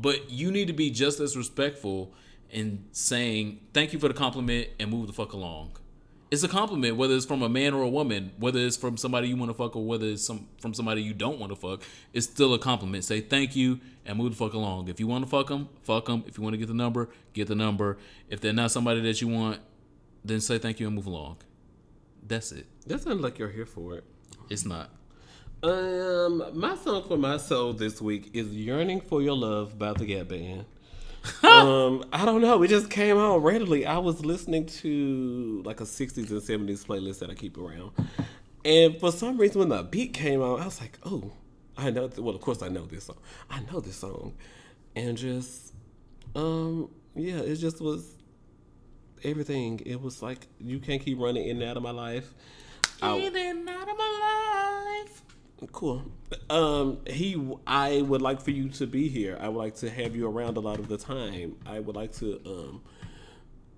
But you need to be just as respectful in saying thank you for the compliment and move the fuck along. It's a compliment, whether it's from a man or a woman, whether it's from somebody you want to fuck or whether it's from somebody you don't want to fuck. It's still a compliment. Say thank you and move the fuck along. If you want to fuck them, fuck them. If you want to get the number, get the number. If they're not somebody that you want, then say thank you and move along. That's it. That sounds like you're here for it. It's not. My song for my soul this week is "Yearning for Your Love" by the Gap Band. I don't know. It just came on randomly. I was listening to like a 60s and 70s playlist that I keep around. And for some reason, when the beat came on, I was like, oh, I know. Well, of course, I know this song. I know this song. And just, yeah, it just was everything. It was like, you can't keep running in and out of my life. In and out of my life. Cool. I would like for you to be here. I would like to have you around a lot of the time. I would like to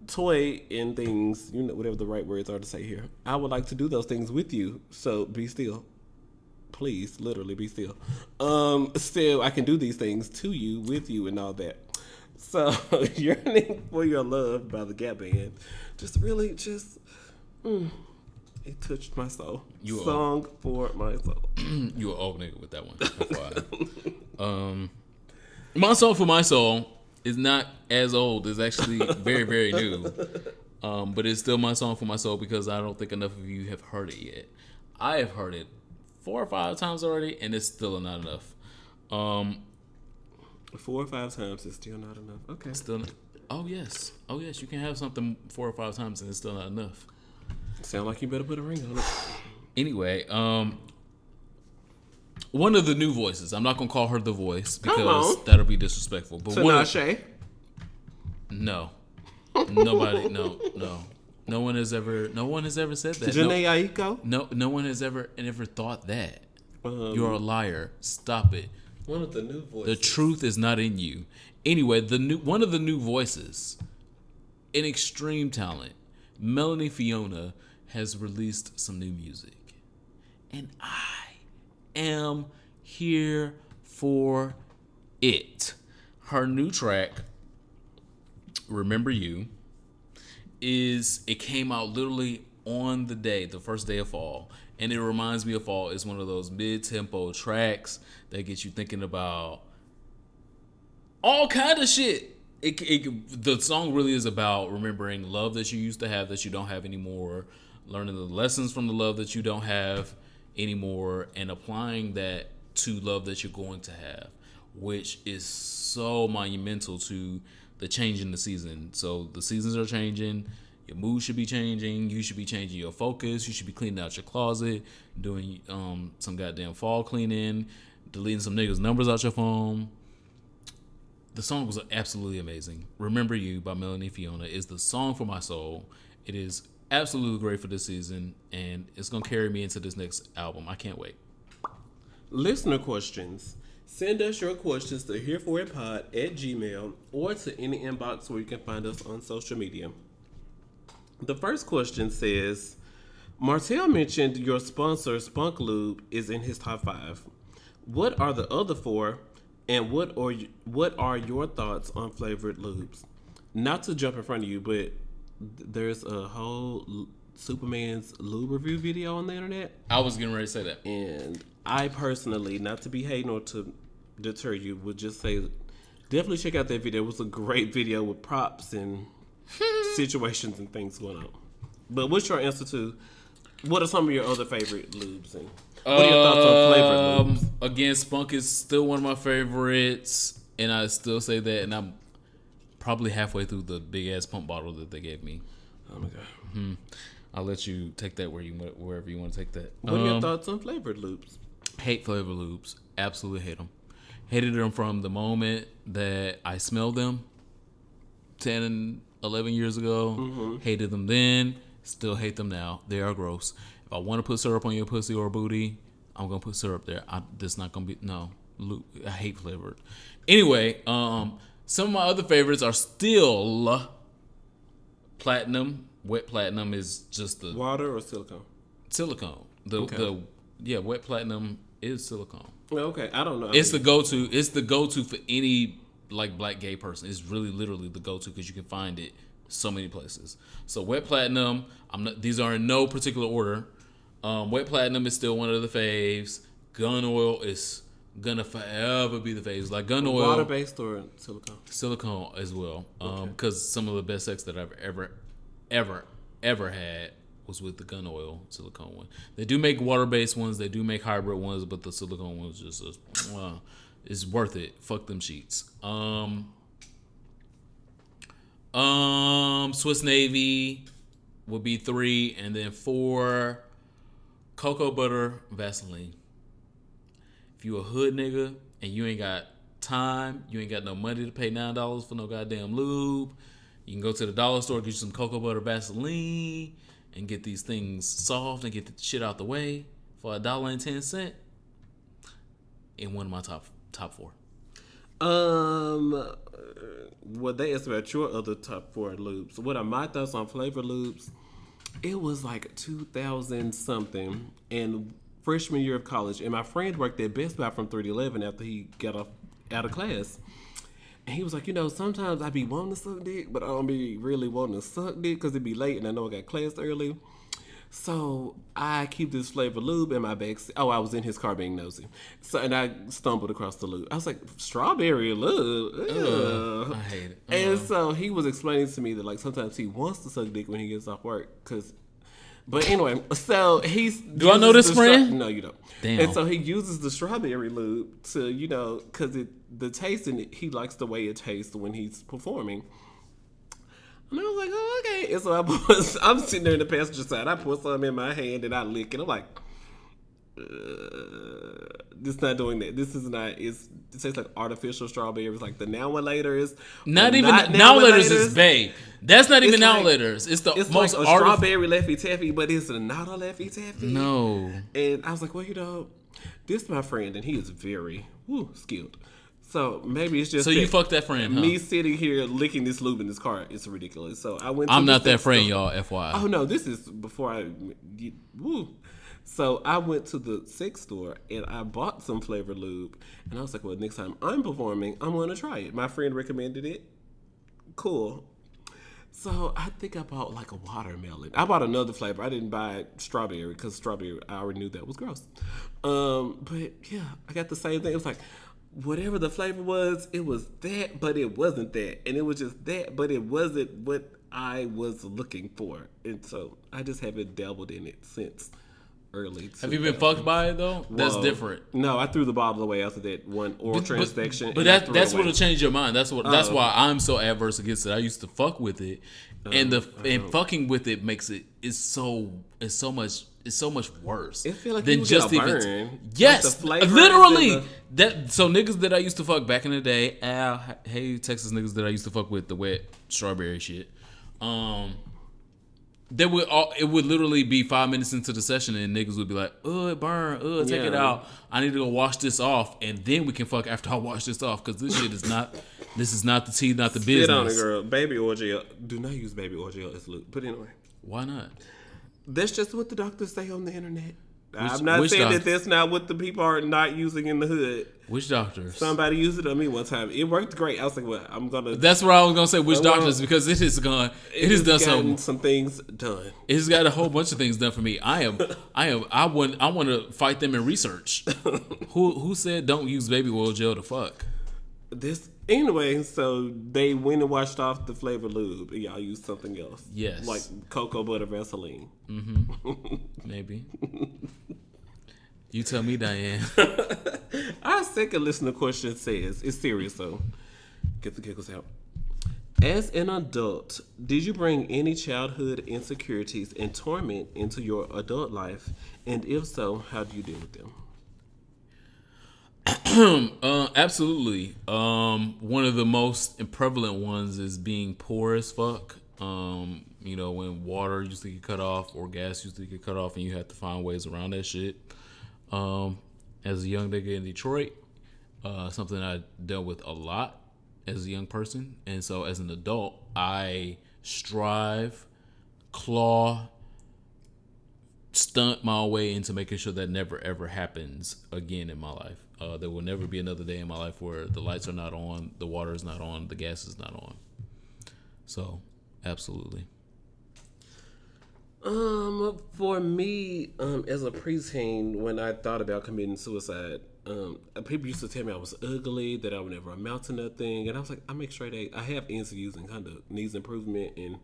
toy in things, you know, whatever the right words are to say here. I would like to do those things with you. So be still. Please, literally be still. Still, I can do these things to you, with you, and all that. So, Yearning for Your Love by the Gap Band. Just really, it touched my soul. Song for my soul. You were old nigga with that one. My song for my soul is not as old. It's actually very, very new. But it's still my song for my soul because I don't think enough of you have heard it yet. I have heard it 4 or 5 times already, and it's still not enough. 4 or 5 times is still not enough. Okay. Still. Oh yes. You can have something 4 or 5 times, and it's still not enough. Sound like you better put a ring on it. Anyway, one of the new voices. I'm not gonna call her the voice because that'll be disrespectful. But Tinashe? No, nobody. No. No one has ever said that. Janae Aiko? No one has ever thought that. You're a liar. Stop it. One of the new voices. The truth is not in you. Anyway, one of the new voices, an extreme talent, Melanie Fiona, has released some new music. And I am here for it. Her new track, Remember You, it came out literally on the first day of fall. And it reminds me of fall. It's one of those mid-tempo tracks that gets you thinking about all kind of shit. The song really is about remembering love that you used to have that you don't have anymore, learning the lessons from the love that you don't have anymore, and applying that to love that you're going to have, which is so monumental to the change in the season. So the seasons are changing. Your mood should be changing. You should be changing your focus. You should be cleaning out your closet, doing some goddamn fall cleaning, deleting some niggas' numbers out your phone. The song was absolutely amazing. Remember You by Melanie Fiona is the song for my soul. It is absolutely great for this season, and it's going to carry me into this next album. I can't wait. Listener questions. Send us your questions to hereforitpod@gmail.com or to any inbox where you can find us on social media. The first question says, Martell mentioned your sponsor, Spunk Lube, is in his top 5. What are the other 4? And what are your thoughts on flavored lubes? Not to jump in front of you, but there's a whole Superman's lube review video on the internet. I was getting ready to say that. And I personally, not to be hating or to deter you, would just say definitely check out that video. It was a great video with props and situations and things going on. But what's your answer to what are some of your other favorite lubes? And what are your thoughts on flavored lubes? Again, Spunk is still one of my favorites, and I still say that, and I'm probably halfway through the big ass pump bottle that they gave me. Oh my god. Mm-hmm. I'll let you take that wherever you want to take that. What are your thoughts on flavored lubes? Hate flavored lubes. Absolutely hate them. Hated them from the moment that I smelled them 10 and 11 years ago. Mm-hmm. Hated them then. Still hate them now. They are gross. If I want to put syrup on your pussy or booty, I'm going to put syrup there. That's not going to be... No. I hate flavored. Anyway, some of my other favorites are still platinum. Wet platinum is just the... Water or silicone? Silicone. Wet platinum is silicone. Okay, I don't know. It's the go-to. It's the go-to for any like black gay person. It's really literally the go-to because you can find it So many places. So Wet Platinum, these are in no particular order. Wet Platinum is still one of the faves. Gun Oil is gonna forever be the faves. Like Gun Oil, water-based or silicone? Silicone as well. Because some of the best sex that I've ever had was with the Gun Oil silicone one. They do make water-based ones. They do make hybrid ones, but the silicone ones just is worth it. Fuck them sheets. Swiss Navy would be 3, and then 4, cocoa butter Vaseline. If you a hood nigga and you ain't got time, you ain't got no money to pay $9 for no goddamn lube, you can go to the dollar store, get you some cocoa butter Vaseline, and get these things soft and get the shit out the way for $1.10. In one of my top 4. What they asked about your other top 4 lubes. What are my thoughts on flavor lubes? It was like 2000 something in freshman year of college, and my friend worked at Best Buy from 3 to 11 after he got out of class. And he was like, sometimes I be wanting to suck dick, but I don't be really wanting to suck dick because it be late and I know I got class early. So I keep this flavor lube in my bag. Oh, I was in his car being nosy. And I stumbled across the lube. I was like, strawberry lube? I hate it. And so he was explaining to me that like sometimes he wants to suck dick when he gets off work. But anyway, so he's... Do I know this friend? No, you don't. Damn. And so he uses the strawberry lube to, because the taste in it, he likes the way it tastes when he's performing. And I was like, oh, okay. And so I'm sitting there in the passenger side. I pour something in my hand and I lick it. I'm like, this not doing that. This is not, it tastes like artificial strawberries. Like the now and later is. Not even, now and later is babe. That's not even now and later. It's the it's most like a strawberry Laffy Taffy, but it's not a Laffy Taffy. No. And I was like, well, this is my friend and he is very skilled. So maybe it's just. So you fucked that friend, huh? Me sitting here licking this lube in this car, it's ridiculous. So I went. I'm not that friend, y'all. FYI. Oh no, this is before I. So I went to the sex store and I bought some flavored lube, and I was like, well, next time I'm performing, I'm going to try it. My friend recommended it. Cool. So I think I bought like a watermelon. I bought another flavor. I didn't buy strawberry because strawberry, I already knew that was gross. But yeah, I got the same thing. It was like. Whatever the flavor was, it was that, but it wasn't that. And it was just that, but it wasn't what I was looking for. And so I just haven't dabbled in it since early. Have you been fucked by it, though? That's different. No, I threw the bottle away after that one oral transaction. But that's what'll change your mind. That's why I'm so adverse against it. I used to fuck with it. And fucking with it makes it's so much worse. It feel like than you just get a even. burn. Yes, Like the literally. So niggas that I used to fuck back in the day, hey Texas niggas that I used to fuck with the wet strawberry shit. It would literally be 5 minutes into the session and niggas would be like, oh, it burn, take it out. I need to go wash this off and then we can fuck after I wash this off because this shit is not. This is not the tea, not the business. Sit on it, girl. Baby oil gel. Do not use baby oil gel as lube. But anyway. Why not? That's just what the doctors say on the internet. I'm not saying that that's not what the people are not using in the hood. Which doctors? Somebody used it on me one time. It worked great. I was like, well, I'm gonna. That's what I was gonna say. Which doctors? Because it has gone. It has done some things done. It has got a whole bunch of things done for me. I want to fight them in research. Who said don't use baby oil gel to fuck? Anyway, so they went and washed off the flavor lube and y'all used something else. Yes. Like cocoa butter Vaseline. Mm-hmm. Maybe. You tell me, Diane. Our second listener question says, it's serious, so get the giggles out. As an adult, did you bring any childhood insecurities and torment into your adult life? And if so, how do you deal with them? Absolutely. One of the most prevalent ones is being poor as fuck. When water used to get cut off or gas used to get cut off and you have to find ways around that shit. As a young nigga in Detroit, something I dealt with a lot as a young person. And so as an adult, I strive, claw, stunt my way into making sure that never ever happens again in my life. There will never be another day in my life where the lights are not on, the water is not on, the gas is not on. So Absolutely. For me, as a preteen, when I thought about committing suicide, people used to tell me I was ugly, that I would never amount to nothing, and I was like, I make straight A's. I have NCUs and conduct, needs improvement, and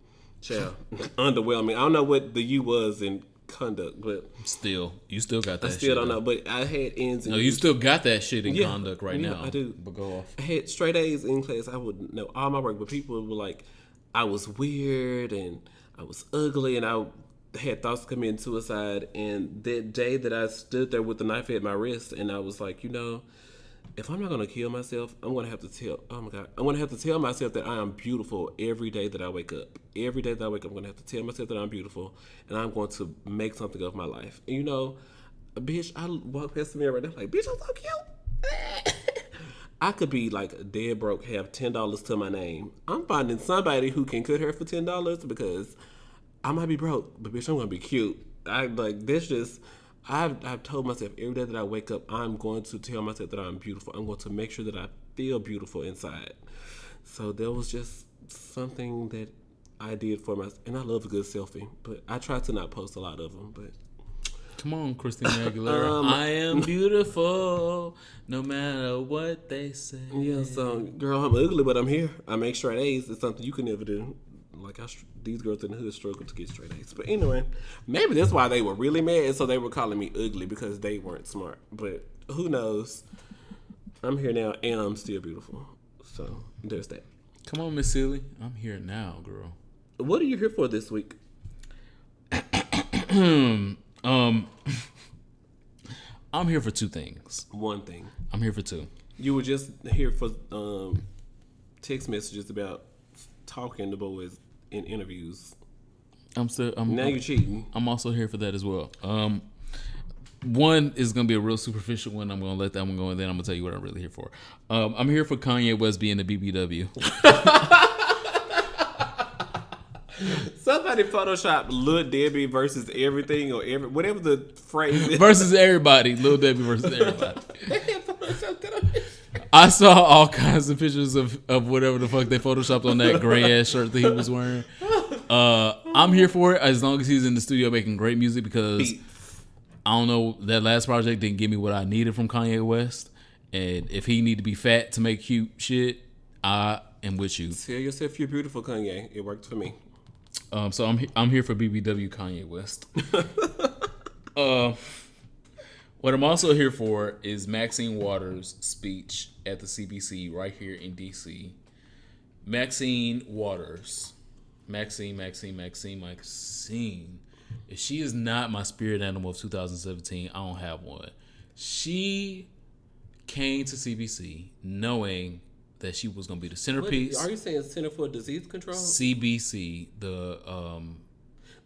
underwhelming. I don't know what the U was in conduct, but you still got that. I still don't know, but I had N's. No, you still got that shit in conduct right now. I do. But go off. I had straight A's in class. I would know all my work, but people were like, I was weird and I was ugly, and I had thoughts of committing suicide. And that day that I stood there with the knife at my wrist, and I was like, if I'm not gonna kill myself, I'm gonna have to tell myself that I am beautiful every day that I wake up. Every day that I wake up, I'm gonna have to tell myself that I'm beautiful, and I'm going to make something of my life. And bitch, I walk past the mirror right now, like, bitch, I'm so cute. I could be like dead broke, have $10 to my name. I'm finding somebody who can cut hair for $10 because I might be broke, but bitch, I'm gonna be cute. I've told myself every day that I wake up, I'm going to tell myself that I'm beautiful. I'm going to make sure that I feel beautiful inside. So that was just something that I did for myself. And I love a good selfie, but I try to not post a lot of them. But come on, Christina Aguilera. I am beautiful, no matter what they say. Yeah, so girl, I'm ugly, but I'm here. I make straight A's. It's something you can never do. Like these girls in the hood struggle to get straight A's. But anyway, maybe that's why they were really mad. So they were calling me ugly because they weren't smart. But who knows? I'm here now and I'm still beautiful. So there's that. Come on, Miss Seeley. I'm here now, girl. What are you here for this week? I'm here for two things. One thing. I'm here for two. You were just here for text messages about talking to boys in interviews. Now you're cheating. I'm also here for that as well. One is gonna be a real superficial one. I'm gonna let that one go, and then I'm gonna tell you what I'm really here for. I'm here for Kanye West being the BBW. Somebody photoshopped Lil Debbie versus everything or whatever the phrase is. Versus everybody. Lil Debbie versus everybody. I saw all kinds of pictures of whatever the fuck they photoshopped on that gray ass shirt that he was wearing. I'm here for it as long as he's in the studio making great music, because I don't know, that last project didn't give me what I needed from Kanye West. And if he need to be fat to make cute shit, I am with you. Tell yourself you're beautiful, Kanye. It worked for me. So I'm here for BBW Kanye West. What I'm also here for is Maxine Waters' speech at the CBC right here in DC. Maxine Waters. Maxine. If she is not my spirit animal of 2017, I don't have one. She came to CBC knowing that she was going to be the centerpiece. Are you saying Center for Disease Control? CBC, the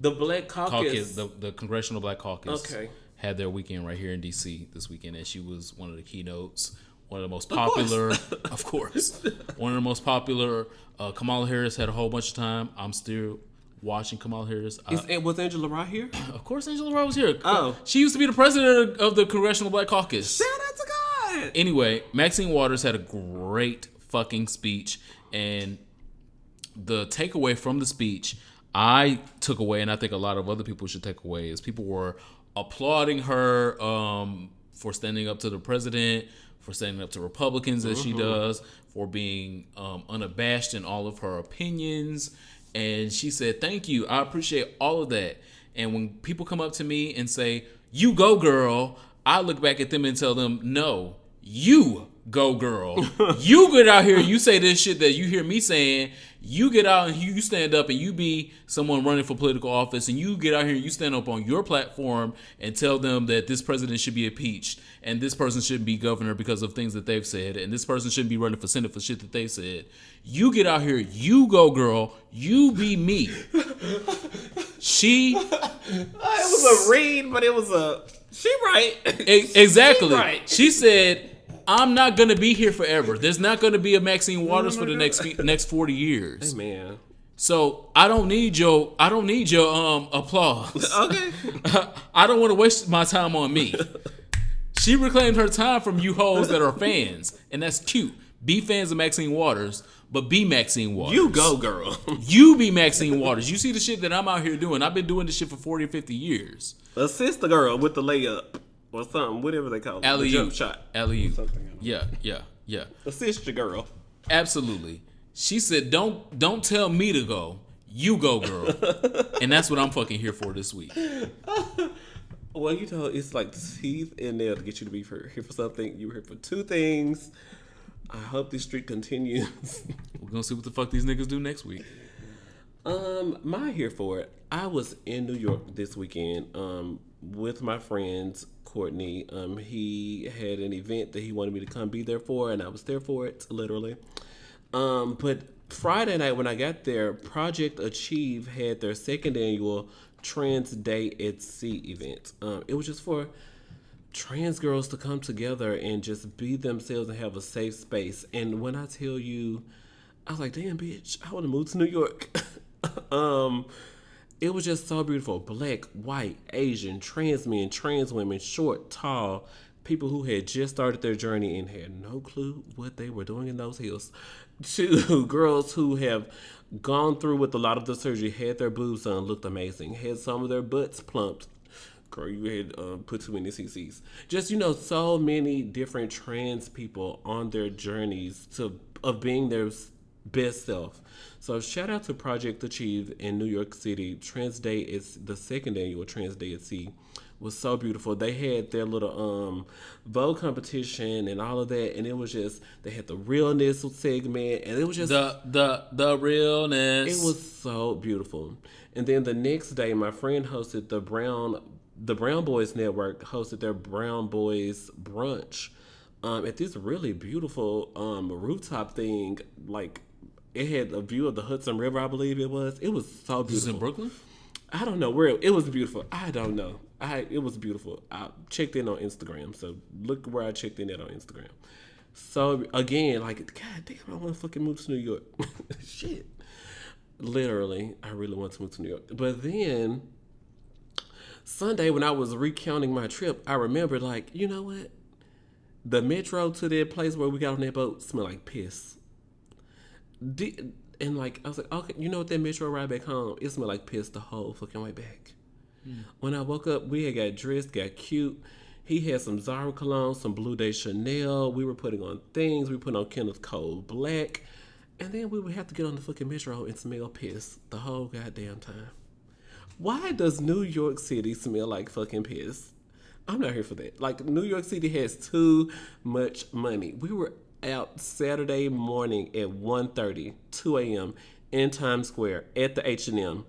Black Caucus. The Congressional Black Caucus. Okay. Had their weekend right here in DC this weekend, and she was one of the keynotes. One of the most popular, of course. One of the most popular. Kamala Harris had a whole bunch of time. I'm still watching Kamala Harris. Was Angela Rye here? Of course, Angela Rye was here. Oh, she used to be the president of the Congressional Black Caucus. Shout out to God. Anyway, Maxine Waters had a great fucking speech, and the takeaway from the speech I took away, and I think a lot of other people should take away, is people were applauding her for standing up to the president, for standing up to Republicans as she does, for being unabashed in all of her opinions. And she said, thank you. I appreciate all of that. And when people come up to me and say, you go, girl, I look back at them and tell them, no, you go, girl. You get out here, you say this shit that you hear me saying. You get out and you stand up and you be someone running for political office, and you get out here and you stand up on your platform and tell them that this president should be impeached and this person shouldn't be governor because of things that they've said, and this person shouldn't be running for Senate for shit that they said. You get out here, you go, girl. You be me. It was a read, but it was a... She right. Exactly. She right. She said, I'm not going to be here forever. There's not going to be a Maxine Waters for the next 40 years. Hey, man. So I don't need your applause. Okay. I don't want to waste my time on me. She reclaimed her time from you hoes that are fans, and that's cute. Be fans of Maxine Waters, but be Maxine Waters. You go, girl. You be Maxine Waters. You see the shit that I'm out here doing. I've been doing this shit for 40 or 50 years. Assist the girl with the layup or something, whatever they call it. Alley-oop. The jump shot. Alley-oop. Yeah. Assist your girl. Absolutely. She said, don't tell me to go. You go, girl. And that's what I'm fucking here for this week. Well, you know, it's like teeth in there to get you to be here for something. You were here for two things. I hope this streak continues. We're gonna see what the fuck these niggas do next week. My here for it. I was in New York this weekend with my friends, Courtney. He had an event that he wanted me to come be there for, and I was there for it, literally. But Friday night when I got there, Project Achieve had their second annual Trans Day at Sea event. It was just for trans girls to come together and just be themselves and have a safe space. And when I tell you, I was like, damn, bitch, I want to move to New York. It was just so beautiful. Black, white, Asian, trans men, trans women, short, tall, people who had just started their journey and had no clue what they were doing in those hills, to girls who have gone through with a lot of the surgery, had their boobs done, looked amazing, had some of their butts plumped. Girl, you had put too many CCs. Just, you know, so many different trans people on their journeys of being their best self. So shout out to Project Achieve in New York City. Trans Day is the second annual Trans Day at Sea. Was so beautiful. They had their little Vogue competition and all of that, and it was just, they had the realness segment, and it was just the realness. It was so beautiful. And then the next day, my friend hosted the Brown Boys Network hosted their Brown Boys brunch at this really beautiful rooftop thing. Like, it had a view of the Hudson River, I believe it was. It was so beautiful. This is in Brooklyn? I don't know where it was beautiful. I don't know. It was beautiful. I checked in on Instagram, so look where I checked in at on Instagram. So again, like, god damn, I want to fucking move to New York. Shit, literally, I really want to move to New York. But then Sunday, when I was recounting my trip, I remembered, like, you know what? The metro to that place where we got on that boat smelled like piss. And like, I was like, okay, you know what, that metro ride back home, it smelled like piss the whole fucking way back. When I woke up, we had got dressed, got cute. He had some Zara cologne, some Blue Day Chanel. We were putting on things. We put on Kenneth Cole Black. And then we would have to get on the fucking metro and smell piss the whole goddamn time. Why does New York City smell like fucking piss? I'm not here for that. Like, New York City has too much money. We were out Saturday morning at 1:30, 2 a.m. in Times Square at the H&M.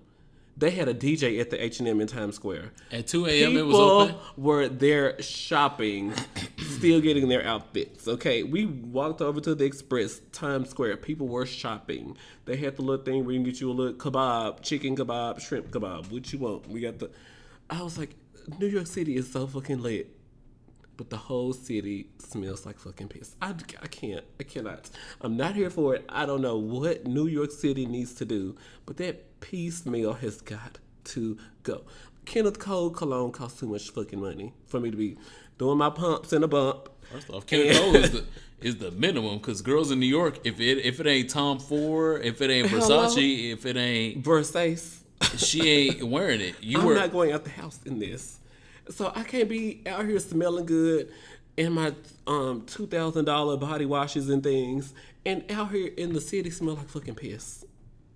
They had a DJ at the H&M in Times Square. At 2 a.m. it was open? People were there shopping, still getting their outfits, okay? We walked over to the Express, Times Square. People were shopping. They had the little thing where you can get you a little kebab, chicken kebab, shrimp kebab, what you want. I was like, New York City is so fucking lit. But the whole city smells like fucking piss. I cannot. I'm not here for it. I don't know what New York City needs to do, but that pee smell has got to go. Kenneth Cole cologne costs too much fucking money for me to be doing my pumps and a bump. First off, Kenneth Cole is the minimum, because girls in New York, if it ain't Tom Ford, if it ain't Versace, if it ain't Versace, she ain't wearing it. I'm not going out the house in this. So I can't be out here smelling good in my $2,000 body washes and things, and out here in the city smell like fucking piss.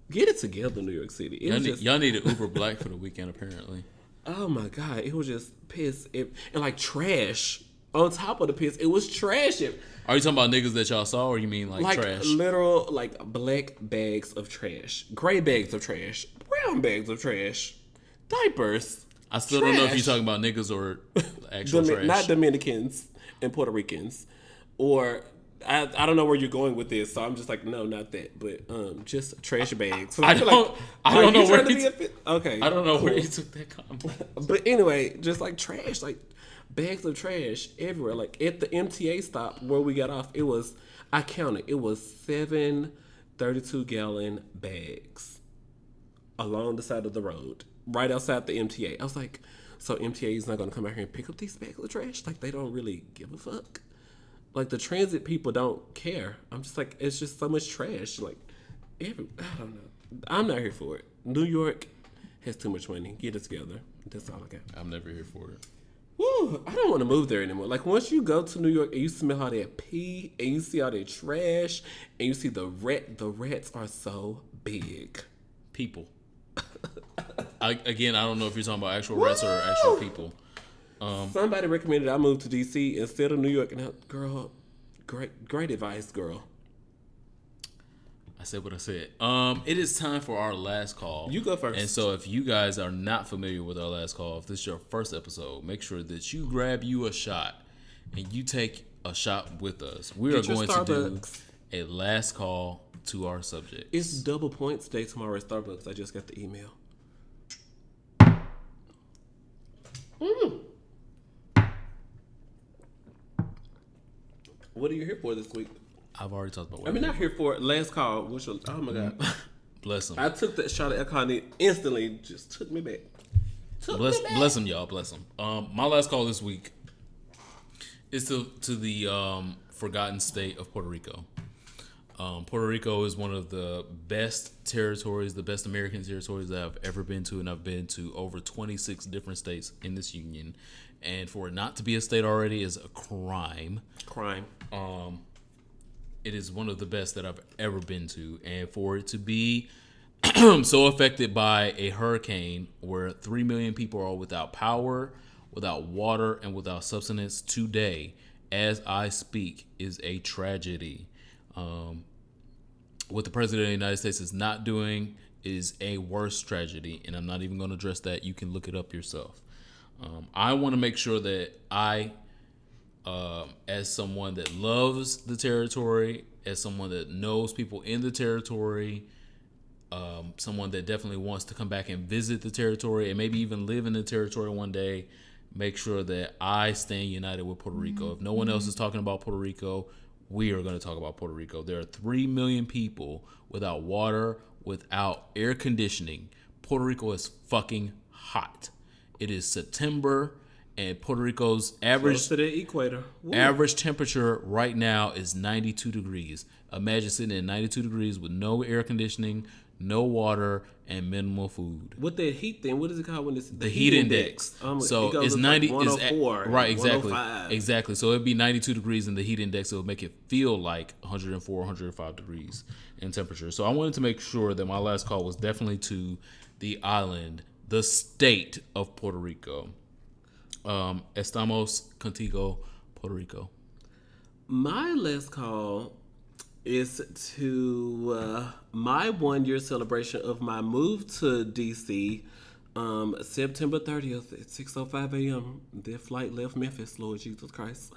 Get it together, New York City. Y'all need an Uber Black for the weekend, apparently. Oh my god, it was just piss and like trash. On top of the piss, it was trash. Are you talking about niggas that y'all saw, or you mean like trash? Literal, like, black bags of trash, gray bags of trash, brown bags of trash, diapers. I still don't know if you're talking about niggas or actual trash. Not Dominicans and Puerto Ricans. Or, I don't know where you're going with this, so I'm just like, no, not that. But just trash bags. So I don't know where okay. I don't know where you took that comment. But anyway, just like trash, like bags of trash everywhere. Like at the MTA stop where we got off, I counted, it was 7 32-gallon bags along the side of the road. Right outside the MTA. I was like, so MTA is not going to come out here and pick up these bags of trash? Like, they don't really give a fuck? Like, the transit people don't care. I'm just like, it's just so much trash. Like, I don't know. I'm not here for it. New York has too much money. Get it together. That's all I got. I'm never here for it. Woo, I don't want to move there anymore. Like, once you go to New York and you smell all that pee and you see all that trash and you see the rats are so big. People. I don't know if you're talking about actual rats or actual people. Somebody recommended I move to DC instead of New York, and girl, great advice, girl. I said what I said. It is time for our last call. You go first. And so if you guys are not familiar with our last call, if this is your first episode, make sure that you grab you a shot and you take a shot with us. We are going to do a last call to our subject. It's double points day tomorrow at Starbucks. I just got the email. What are you here for this week? I've already talked about what not here for it. Last call. Oh my God. Bless him. I took that shot of alcohol and it instantly just took me back. Bless him, y'all. Bless him. My last call this week is to the forgotten state of Puerto Rico. Puerto Rico is one of the best territories, the best American territories that I've ever been to, and I've been to over 26 different states in this union. And for it not to be a state already is a crime. It is one of the best that I've ever been to, and for it to be so affected by a hurricane where 3 million people are without power, without water, and without sustenance today, as I speak, is a tragedy. What the President of the United States is not doing is a worse tragedy, and I'm not even going to address that. You can look it up yourself. I want to make sure that I, as someone that loves the territory, as someone that knows people in the territory, someone that definitely wants to come back and visit the territory and maybe even live in the territory one day, make sure that I stand united with Puerto Rico. If no one else is talking about Puerto Rico, we are going to talk about Puerto Rico. There are 3 million people without water, without air conditioning. Puerto Rico is fucking hot. It is September, and Puerto Rico's average to the equator. Average temperature right now is 92 degrees. Imagine sitting at 92 degrees with no air conditioning, no water, and minimal food. With that heat thing, what is it called when it's the heat index? So it's 90. Like 104, right, exactly, 105. exactly. So it'd be 92 degrees in the heat index. It would make it feel like 104, 105 degrees in temperature. So I wanted to make sure that my last call was definitely to the island, the state of Puerto Rico. Estamos contigo, Puerto Rico. My last call is to my 1-year celebration of my move to DC, September 30th at 6:05 a.m. That flight left Memphis, Lord Jesus Christ.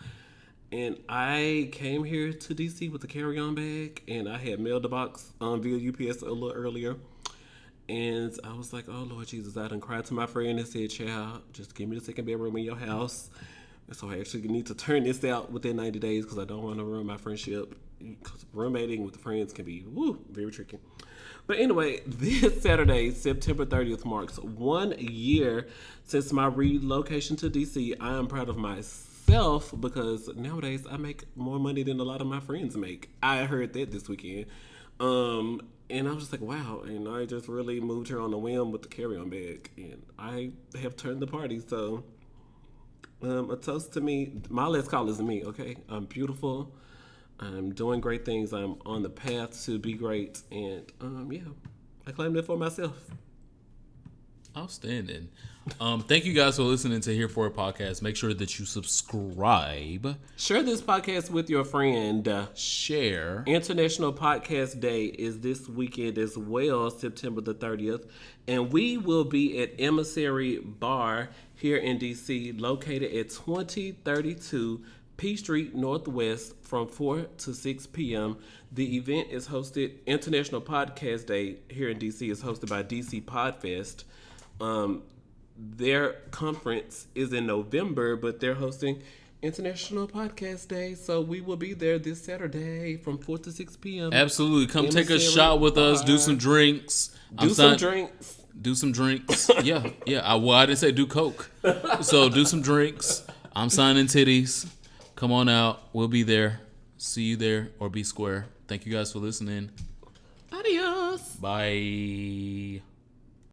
And I came here to DC with a carry-on bag, and I had mailed the box via UPS a little earlier. And I was like, oh, Lord Jesus, I done cried to my friend and said, child, just give me the second bedroom in your house. And so I actually need to turn this out within 90 days because I don't want to ruin my friendship. Because roommating with the friends can be, very tricky. But anyway, this Saturday, September 30th, marks 1 year since my relocation to DC. I am proud of myself because nowadays I make more money than a lot of my friends make. I heard that this weekend. And I was just like, wow. And I just really moved here on a whim with the carry-on bag. And I have turned the party. So a toast to me. My last call is me, okay? I'm beautiful. I'm doing great things. I'm on the path to be great. And, I claim that for myself. Outstanding. Thank you guys for listening to Here For It podcast. Make sure that you subscribe. Share this podcast with your friend. Share. International Podcast Day is this weekend as well, September the 30th. And we will be at Emissary Bar here in DC, located at 2032 P Street Northwest from 4 to 6 p.m. The event is hosted, International Podcast Day here in DC is hosted by DC PodFest. Their conference is in November, but they're hosting International Podcast Day. So we will be there this Saturday from 4 to 6 p.m. Absolutely. Come take a shot with us. Do some drinks. Do some drinks. Yeah. I didn't say do coke. So do some drinks. I'm signing titties. Come on out. We'll be there. See you there or be square. Thank you guys for listening. Adios. Bye.